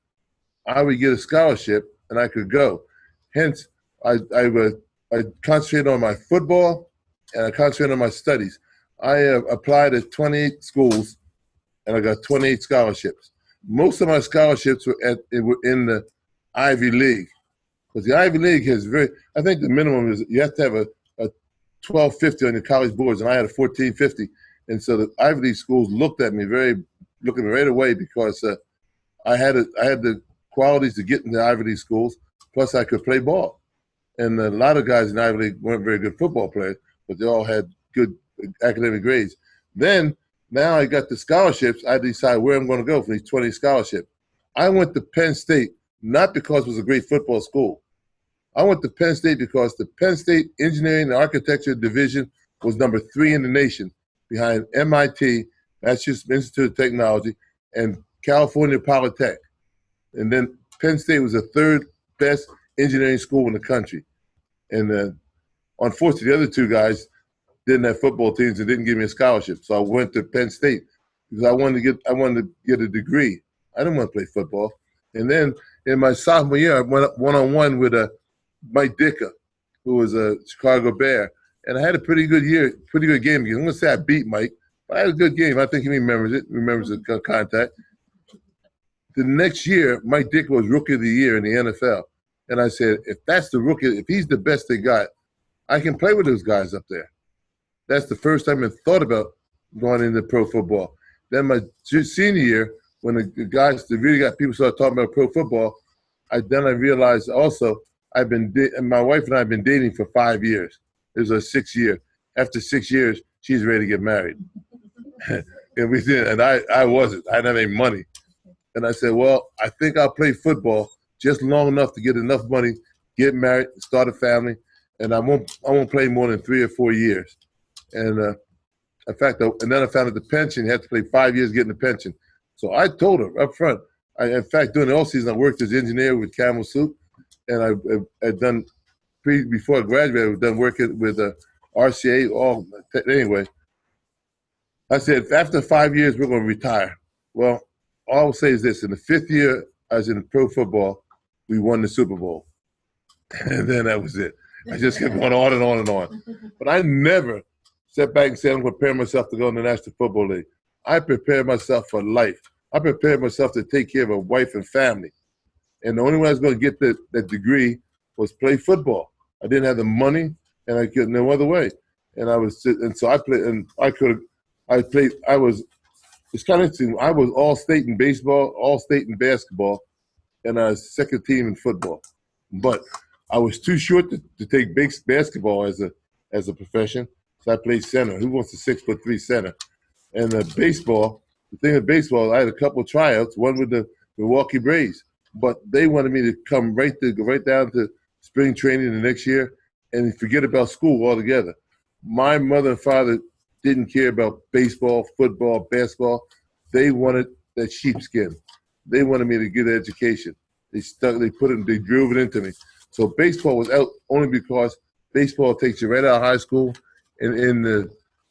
I would get a scholarship and I could go. Hence, I concentrated on my football and I concentrated on my studies. I applied at 28 schools and I got 28 scholarships. Most of my scholarships were in the Ivy League. Because the Ivy League I think the minimum is you have to have a 1250 on your college boards, and I had a 1450. And so the Ivy League schools looked at me right away because I had the qualities to get into Ivy League schools, plus I could play ball. And a lot of guys in Ivy League weren't very good football players, but they all had good academic grades. Now I got the scholarships, I decide where I'm going to go for these 20 scholarships. I went to Penn State, not because it was a great football school. I went to Penn State because the Penn State Engineering and Architecture Division was number 3 in the nation, behind MIT, Massachusetts Institute of Technology, and California Polytech. And then Penn State was the 3rd best engineering school in the country. And unfortunately, the other 2 guys didn't have football teams and didn't give me a scholarship. So I went to Penn State because I wanted to get a degree. I didn't want to play football. And then in my sophomore year, I went one-on-one with Mike Dicker, who was a Chicago Bear, and I had a pretty good year, pretty good game. I'm going to say I beat Mike, but I had a good game. I think he remembers it, remembers the contact. The next year, Mike Dick was Rookie of the Year in the NFL. And I said, if that's the rookie, if he's the best they got, I can play with those guys up there. That's the first time I thought about going into pro football. Then my senior year, when the guys, the really got people started talking about pro football, I realized also my wife and I have been dating for 5 years. It was a 6th year. After 6 years, she's ready to get married. And we did, and I wasn't. I didn't have any money. And I said, well, I think I'll play football just long enough to get enough money, get married, start a family, and I won't play more than 3 or 4 years. And in fact, and then I found out the pension, you had to play 5 years getting the pension. So I told her up front. In fact, during the off season, I worked as an engineer with Camel Soup, and I had done before I graduated, I've done working with RCA. Anyway, I said after 5 years we're going to retire. Well, all I will say is this: in the 5th year I was in pro football, we won the Super Bowl, and then that was it. I just kept going on and on and on. But I never sat back and said I'm preparing myself to go in the National Football League. I prepared myself for life. I prepared myself to take care of a wife and family. And the only way I was going to get that degree was play football. I didn't have the money, and I could no other way. And so I played, and it's kind of interesting. I was all state in baseball, all state in basketball, and I was second team in football. But I was too short to take big basketball as a profession, so I played center. Who wants a 6'3" center? And the thing with baseball, I had a couple of tryouts, one with the Milwaukee Braves, but they wanted me to come right down to spring training the next year and forget about school altogether. My mother and father didn't care about baseball, football, basketball. They wanted that sheepskin. They wanted me to get an education. They drove it into me. So baseball was out only because baseball takes you right out of high school and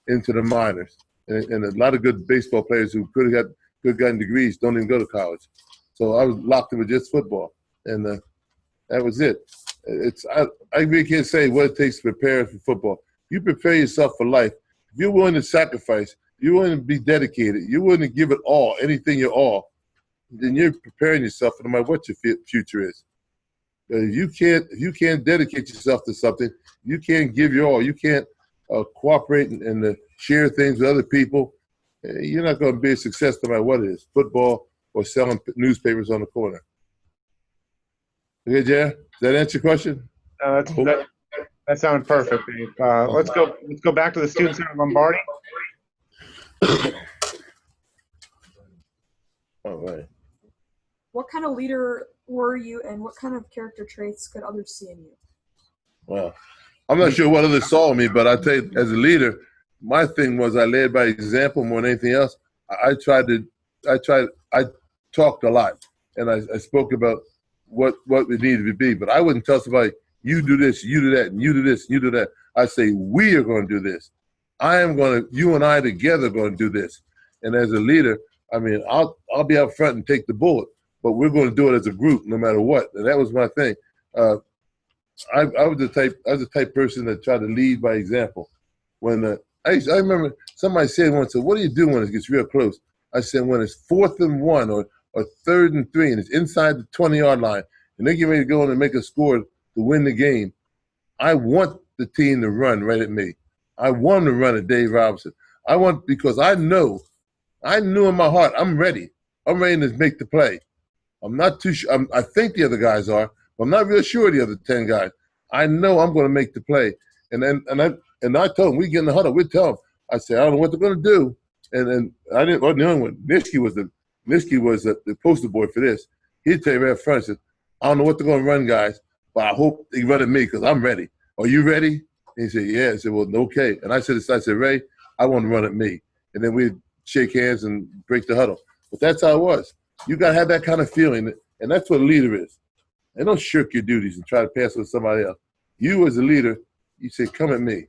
into the minors. And a lot of good baseball players who could have gotten degrees don't even go to college. So I was locked in with just football, and that was it. I really can't say what it takes to prepare for football. You prepare yourself for life. If you're willing to sacrifice, you're willing to be dedicated, you're willing to give it all, anything you're all, then you're preparing yourself no matter what your future is. If you can't dedicate yourself to something, you can't give your all. You can't cooperate and share things with other people. You're not going to be a success no matter what it is, football or selling newspapers on the corner. Okay, Jer, does that answer your question? That sounded perfect, Dave. Let's go back to the Student Center Lombardi. All right. What kind of leader were you, and what kind of character traits could others see in you? Well, I'm not sure what others saw in me, but I tell you, as a leader, my thing was I led by example more than anything else. I talked a lot, and I spoke about what we needed to be, but I wouldn't tell somebody, you do this, you do that, and you do this, and you do that. I say, we are going to do this. You and I together are going to do this. And as a leader, I mean, I'll be out front and take the bullet, but we're going to do it as a group no matter what. And that was my thing. I was the type person that tried to lead by example. When I remember somebody said once, what do you do when it gets real close? I said, when it's 4th and 1 or 3rd and 3 and it's inside the 20-yard line and they get ready to go in and make a score to win the game, I want the team to run right at me. I want them to run at Dave Robinson. Because I knew in my heart, I'm ready. I'm ready to make the play. I'm not too sure. I think the other guys are, but I'm not real sure the other 10 guys. I know I'm going to make the play. And I told them, we get in the huddle, we tell them, I said, I don't know what they're going to do. And then I didn't, well, the only one, Nishki was the poster boy for this. He'd tell you right up front, he said, I don't know what they're going to run, guys, but I hope they run at me because I'm ready. Are you ready? And he said, yeah. I said, well, okay. And I said, Ray, I want to run at me. And then we'd shake hands and break the huddle. But that's how it was. You got to have that kind of feeling, and that's what a leader is. And don't shirk your duties and try to pass it to somebody else. You as a leader, you say, come at me.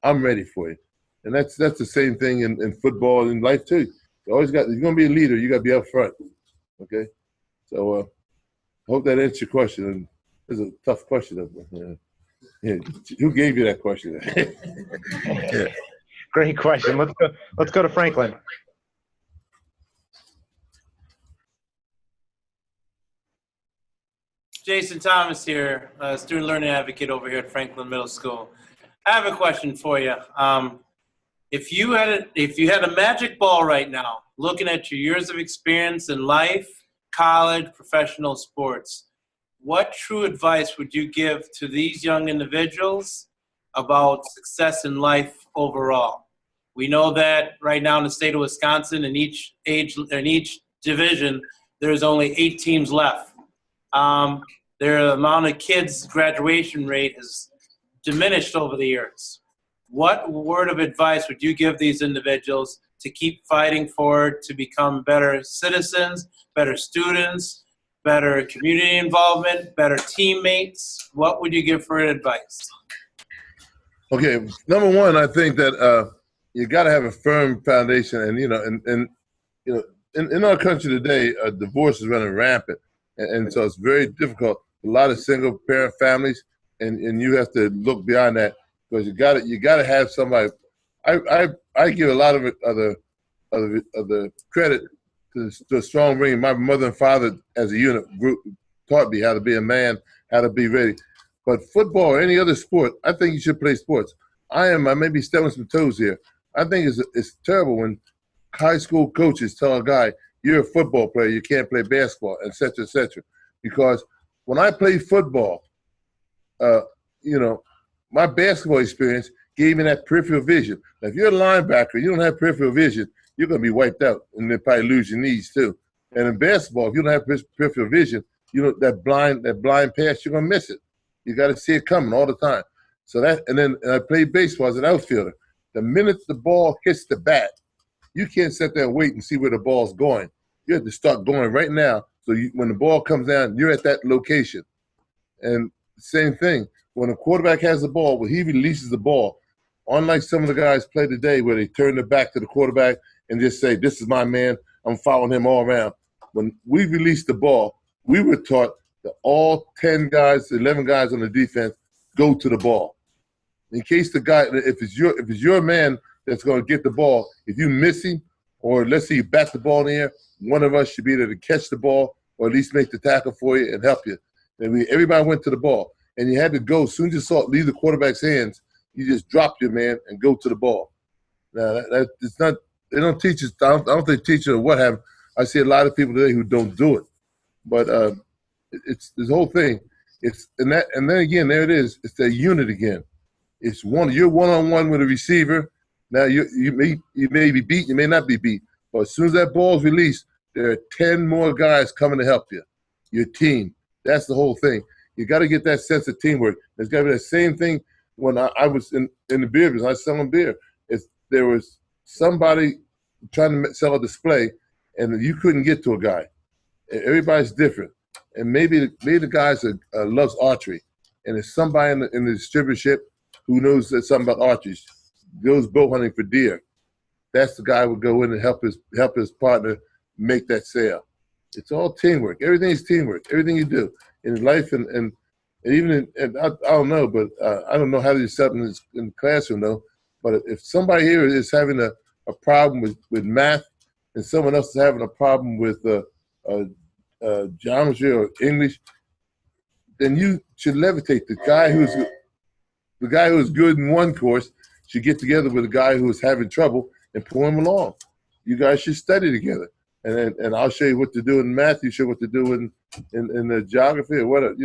I'm ready for you. And that's the same thing in football and in life too. If you're going to be a leader, you got to be up front. Okay? So I hope that answers your question. And it's a tough question. Yeah. Yeah, who gave you that question? Yeah. Great question. Let's go to Franklin. Jason Thomas here, student learning advocate over here at Franklin Middle School. I have a question for you. If you had a magic ball right now, looking at your years of experience in life, college, professional sports, what true advice would you give to these young individuals about success in life overall? We know that right now in the state of Wisconsin, in each division, there's only 8 teams left. Their amount of kids' graduation rate has diminished over the years. What word of advice would you give these individuals to keep fighting forward to become better citizens, better students, better community involvement, better teammates? What would you give for advice? Okay, number one, I think that you got to have a firm foundation, and in our country today, divorce is running rampant, and so it's very difficult. A lot of single parent families, and you have to look beyond that because you got to have somebody. I give a lot of the credit to the strong ring. My mother and father, as a unit, taught me how to be a man, how to be ready. But football or any other sport, I think you should play sports. I may be stepping some toes here. I think it's terrible when high school coaches tell a guy, you're a football player, you can't play basketball, et cetera, et cetera. Because when I played football, my basketball experience gave me that peripheral vision. Now, if you're a linebacker, you don't have peripheral vision, you're going to be wiped out and then probably lose your knees too. And in basketball, if you don't have peripheral vision, that blind pass, you're going to miss it. You got to see it coming all the time. So and I played baseball as an outfielder. The minute the ball hits the bat, you can't sit there and wait and see where the ball's going. You have to start going right now. So when the ball comes down, you're at that location. And same thing, when a quarterback has the ball, when he releases the ball, unlike some of the guys play today where they turn their back to the quarterback and just say, this is my man, I'm following him all around. When we released the ball, we were taught that all 10 guys, 11 guys on the defense go to the ball. In case the guy, if it's your man that's going to get the ball, if you miss him, or let's say you bat the ball in the air, one of us should be there to catch the ball or at least make the tackle for you and help you. And everybody went to the ball. And you had to go, as soon as you saw it leave the quarterback's hands, you just dropped your man and go to the ball. Now, it's not, they don't teach us, I don't think teachers or what have. I see a lot of people today who don't do it. But it's this whole thing. And then again, there it is. It's that unit again. It's you're one-on-one with a receiver. Now you may be beat, you may not be beat. But as soon as that ball is released, there are 10 more guys coming to help you. Your team. That's the whole thing. You got to get that sense of teamwork. There's got to be the same thing when I was in the beer business. I was selling beer. There was somebody trying to sell a display, and you couldn't get to a guy. Everybody's different. And maybe the guys that loves archery, and there's somebody in the distributorship who knows something about archery, goes bow hunting for deer. That's the guy who would go in and help his partner make that sale. It's all teamwork. Everything is teamwork. Everything you do in life and even I don't know, but I don't know how to do something in the classroom though. But if somebody here is having a problem with math and someone else is having a problem with geometry or English, then you should levitate. The guy who's good in one course should get together with the guy who is having trouble and pull him along. You guys should study together. And I'll show you what to do in math. You show what to do in the geography or whatever.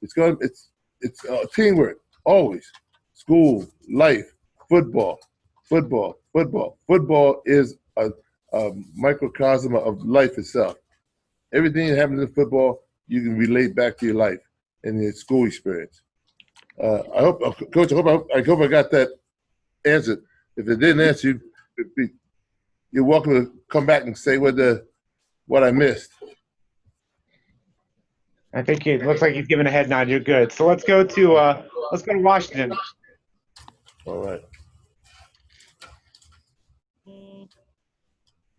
It's teamwork always. School, life, football. Football is a microcosm of life itself. Everything that happens in football, you can relate back to your life and your school experience. I hope, Coach. I hope I got that answered. If it didn't answer you, you're welcome to come back and say what I missed. I think it looks like he's giving a head nod. You're good. So let's go to Washington. All right.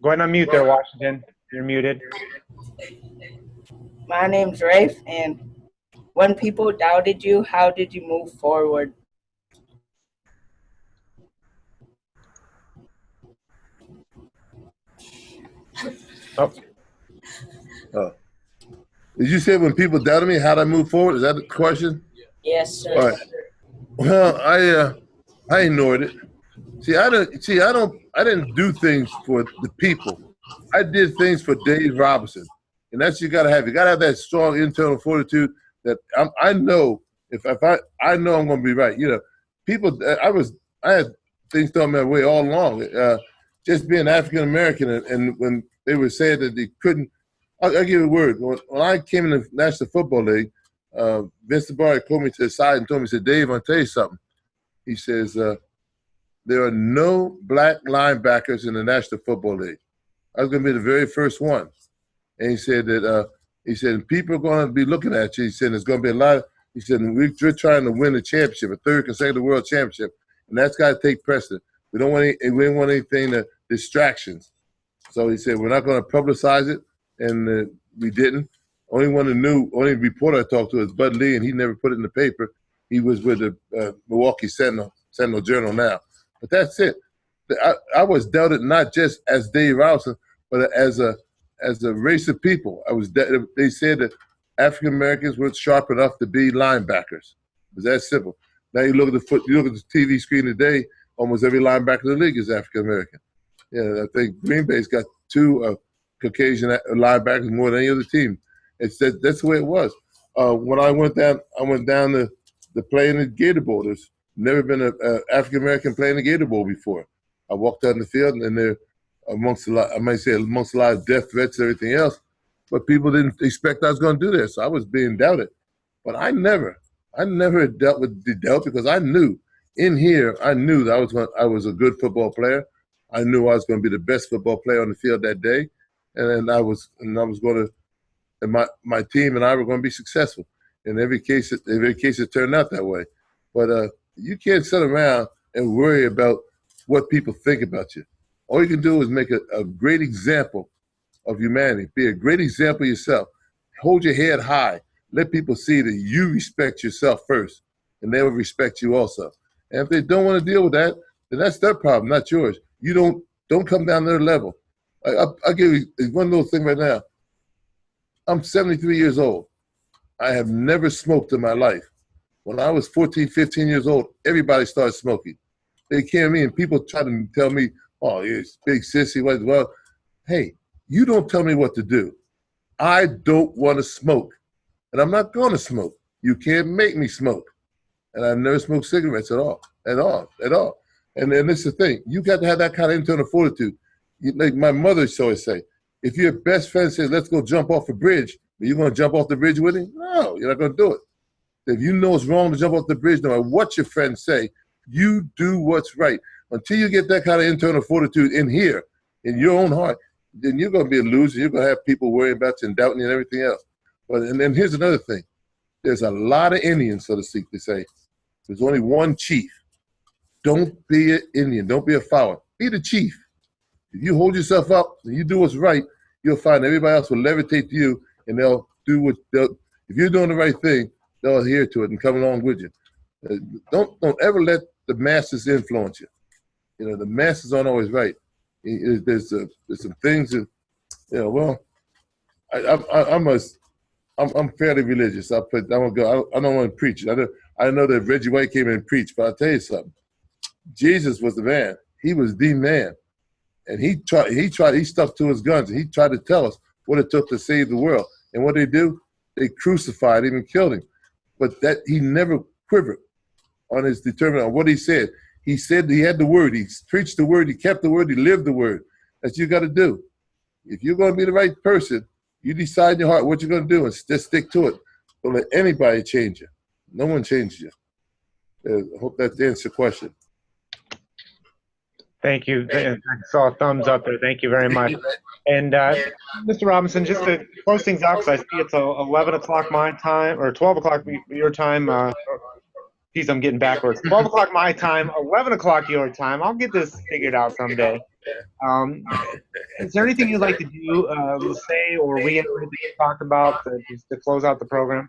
Go ahead and unmute there, Washington. You're muted. My name's Rafe, and When people doubted you, how did you move forward? Oh, Did you say when people doubted me, how did I move forward? Is that the question? Yes, sir. All right. Well, I ignored it. I didn't do things for the people. I did things for Dave Robinson, and that's you got to have. You got to have that strong internal fortitude that I know if I know I'm going to be right. You know, people. I had things thrown my way all along. Just being African American, and when they were saying that they couldn't, I'll give you a word. When I came in the National Football League, Vince Barry called me to the side and told me, he said, "Dave, I'll tell you something." He says, there are no black linebackers in the National Football League. I was going to be the very first one. And he said that people are going to be looking at you. He said there's going to be a lot he said, we're trying to win a championship, a third consecutive world championship, and that's got to take precedent. We don't want anything to distractions. So he said, we're not going to publicize it, and we didn't. Only reporter I talked to is Bud Lee, and he never put it in the paper. He was with the Milwaukee Sentinel Journal now. But that's it. I was doubted not just as Dave Robinson, but as a race of people. They said that African Americans weren't sharp enough to be linebackers. It was that simple. Now you look at the TV screen today. Almost every linebacker in the league is African American. Yeah, I think Green Bay's got two Caucasian linebackers more than any other team. That's the way it was. When I went down to play in the Gator Bowl. There's never been an African American playing the Gator Bowl before. I walked out in the field, and they're amongst a lot of death threats and everything else. But people didn't expect I was going to do this. So I was being doubted. But I never dealt with the doubt because I knew that I was a good football player. I knew I was going to be the best football player on the field that day, and I was going to, and my team and I were going to be successful. In every case, it turned out that way. But you can't sit around and worry about what people think about you. All you can do is make a great example of humanity. Be a great example yourself. Hold your head high. Let people see that you respect yourself first, and they will respect you also. And if they don't want to deal with that, then that's their problem, not yours. You don't come down to their level. I'll give you one little thing right now. I'm 73 years old. I have never smoked in my life. When I was 14, 15 years old, everybody started smoking. They came to me and people tried to tell me, oh, you're big sissy. Well, hey, you don't tell me what to do. I don't want to smoke, and I'm not going to smoke. You can't make me smoke. And I've never smoked cigarettes at all. And this is the thing. You got to have that kind of internal fortitude. Like my mother used to always say, if your best friend says, let's go jump off a bridge, are you going to jump off the bridge with him? No, you're not going to do it. If you know it's wrong to jump off the bridge, no matter what your friends say, you do what's right. Until you get that kind of internal fortitude in here, in your own heart, then you're going to be a loser. You're going to have people worrying about you and doubting you and everything else. And then here's another thing. There's a lot of Indians, so to speak, to say. There's only one chief. Don't be an Indian. Don't be a follower. Be the chief. If you hold yourself up and you do what's right, you'll find everybody else will levitate to you, and they'll do if you're doing the right thing, they'll adhere to it and come along with you. Don't ever let the masses influence you. You know, the masses aren't always right. There's some things that, well, I'm fairly religious. I don't want to preach. I know that Reggie White came in and preached, but I'll tell you something. Jesus was the man. He was the man. And he stuck to his guns, and he tried to tell us what it took to save the world. And what they do? They crucified him and killed him. But that he never quivered on his determination, on what he said. He said he had the word. He preached the word. He kept the word. He lived the word. That's what you got to do. If you're going to be the right person, you decide in your heart what you're going to do and just stick to it. Don't let anybody change you. No one changes you. I hope that answers your question. thank you. I saw a thumbs up there. Thank you very much. And Mr. Robinson, just to close things out, because I see it's 11 o'clock my time, or 12 o'clock your time. Geez, I'm getting backwards. 12 o'clock my time, 11 o'clock your time. I'll get this figured out someday. Is there anything you'd like to do, say, or reiterate that you talked about to close out the program?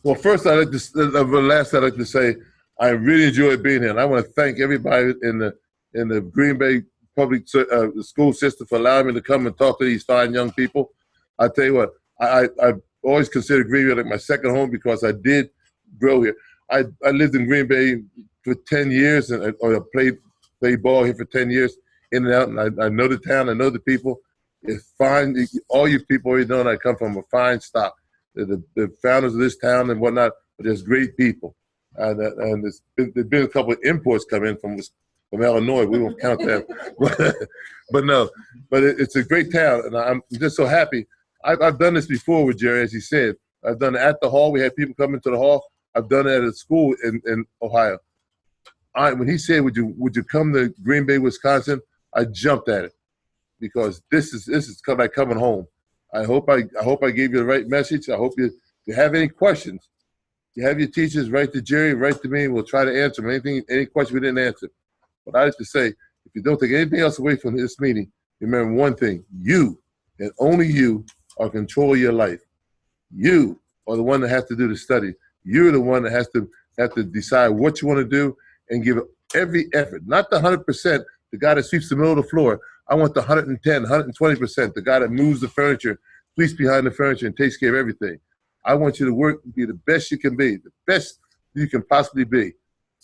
Well, first, I'd like to say I really enjoyed being here, and I want to thank everybody in the Green Bay public school system for allowing me to come and talk to these fine young people. I tell you what, I've always considered Green Bay like my second home because I did grow here. I lived in Green Bay for 10 years, and I played ball here for 10 years, in and out, and I know the town, I know the people. It's fine. All you people already know I come from a fine stock. The founders of this town and whatnot are just great people. And there's been a couple of imports come in from Illinois. We won't count that. but it's a great town, and I'm just so happy. I've done this before with Jerry, as he said. I've done it at the hall. We had people come into the hall. I've done it at a school in Ohio. When he said, would you come to Green Bay, Wisconsin, I jumped at it because this is like coming home. I hope I gave you the right message. I hope if you have any questions, you have your teachers write to Jerry, write to me, and we'll try to answer them. Any question we didn't answer. But I like to say, if you don't take anything else away from this meeting, remember one thing: you and only you are in control of your life. You are the one that has to do the study. You're the one that has to decide what you want to do and give every effort. Not the 100%, the guy that sweeps the middle of the floor. I want the 110, 120%, the guy that moves the furniture, sleeps behind the furniture, and takes care of everything. I want you to work, be the best you can be, the best you can possibly be.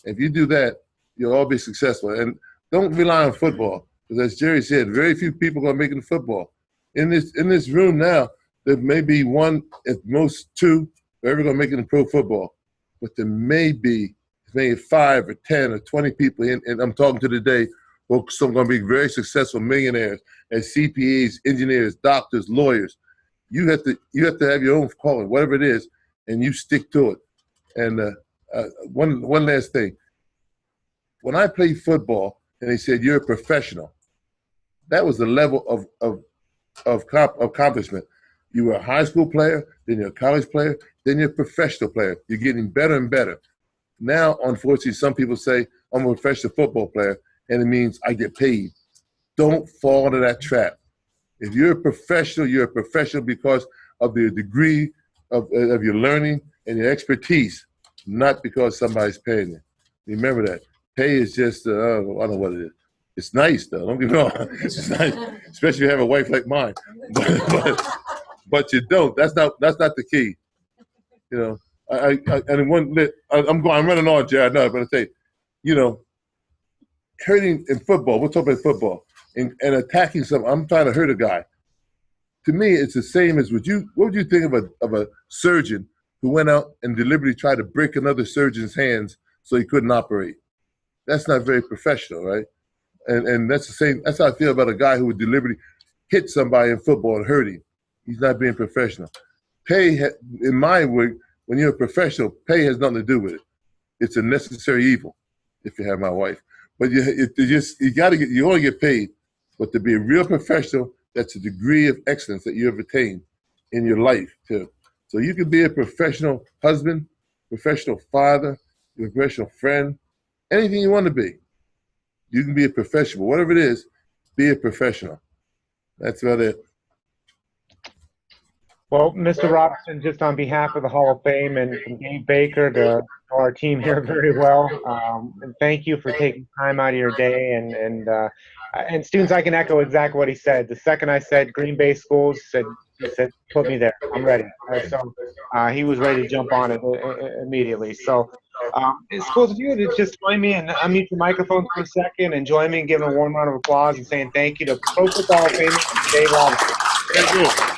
If you do that, you'll all be successful. And don't rely on football, because as Jerry said, very few people are going to make it in football. In this room now, there may be one, at most two, who are ever going to make it in pro football. But there may be maybe 5 or 10 or 20 people, and I'm talking to today, who are going to be very successful millionaires as CPAs, engineers, doctors, lawyers. You have to have your own calling, whatever it is, and you stick to it. And one last thing. When I played football, and they said you're a professional, that was the level of accomplishment. You were a high school player, then you're a college player, then you're a professional player. You're getting better and better. Now, unfortunately, some people say I'm a professional football player, and it means I get paid. Don't fall into that trap. If you're a professional because of the degree of your learning and your expertise, not because somebody's paying you. Remember that. Pay is just, I don't know what it is. It's nice, though. Don't get me wrong. It's nice, especially if you have a wife like mine. But you don't. That's not the key. You know, I'm running on, Jared. No, but I say, you know, hurting in football. We're talking about football and attacking someone. I'm trying to hurt a guy. To me, it's the same as what would you think of a surgeon who went out and deliberately tried to break another surgeon's hands so he couldn't operate? That's not very professional, right? And that's the same. That's how I feel about a guy who would deliberately hit somebody in football and hurt him. He's not being professional. Pay, in my work, when you're a professional, pay has nothing to do with it. It's a necessary evil, if you have my wife. But you only get paid. But to be a real professional, that's a degree of excellence that you have attained in your life too. So you can be a professional husband, professional father, a professional friend, anything you want to be. You can be a professional. Whatever it is, be a professional. That's about it. Well, Mr. Robinson, just on behalf of the Hall of Fame and from Dave Baker to our team here very well, and thank you for taking time out of your day. And students, I can echo exactly what he said. The second I said Green Bay schools, he said, put me there. I'm ready. So he was ready to jump on it immediately. So schools, if you would just join me and unmute your microphones for a second and join me and give a warm round of applause and saying thank you to Pro Football Hall of Famer Dave Robinson. Thank you.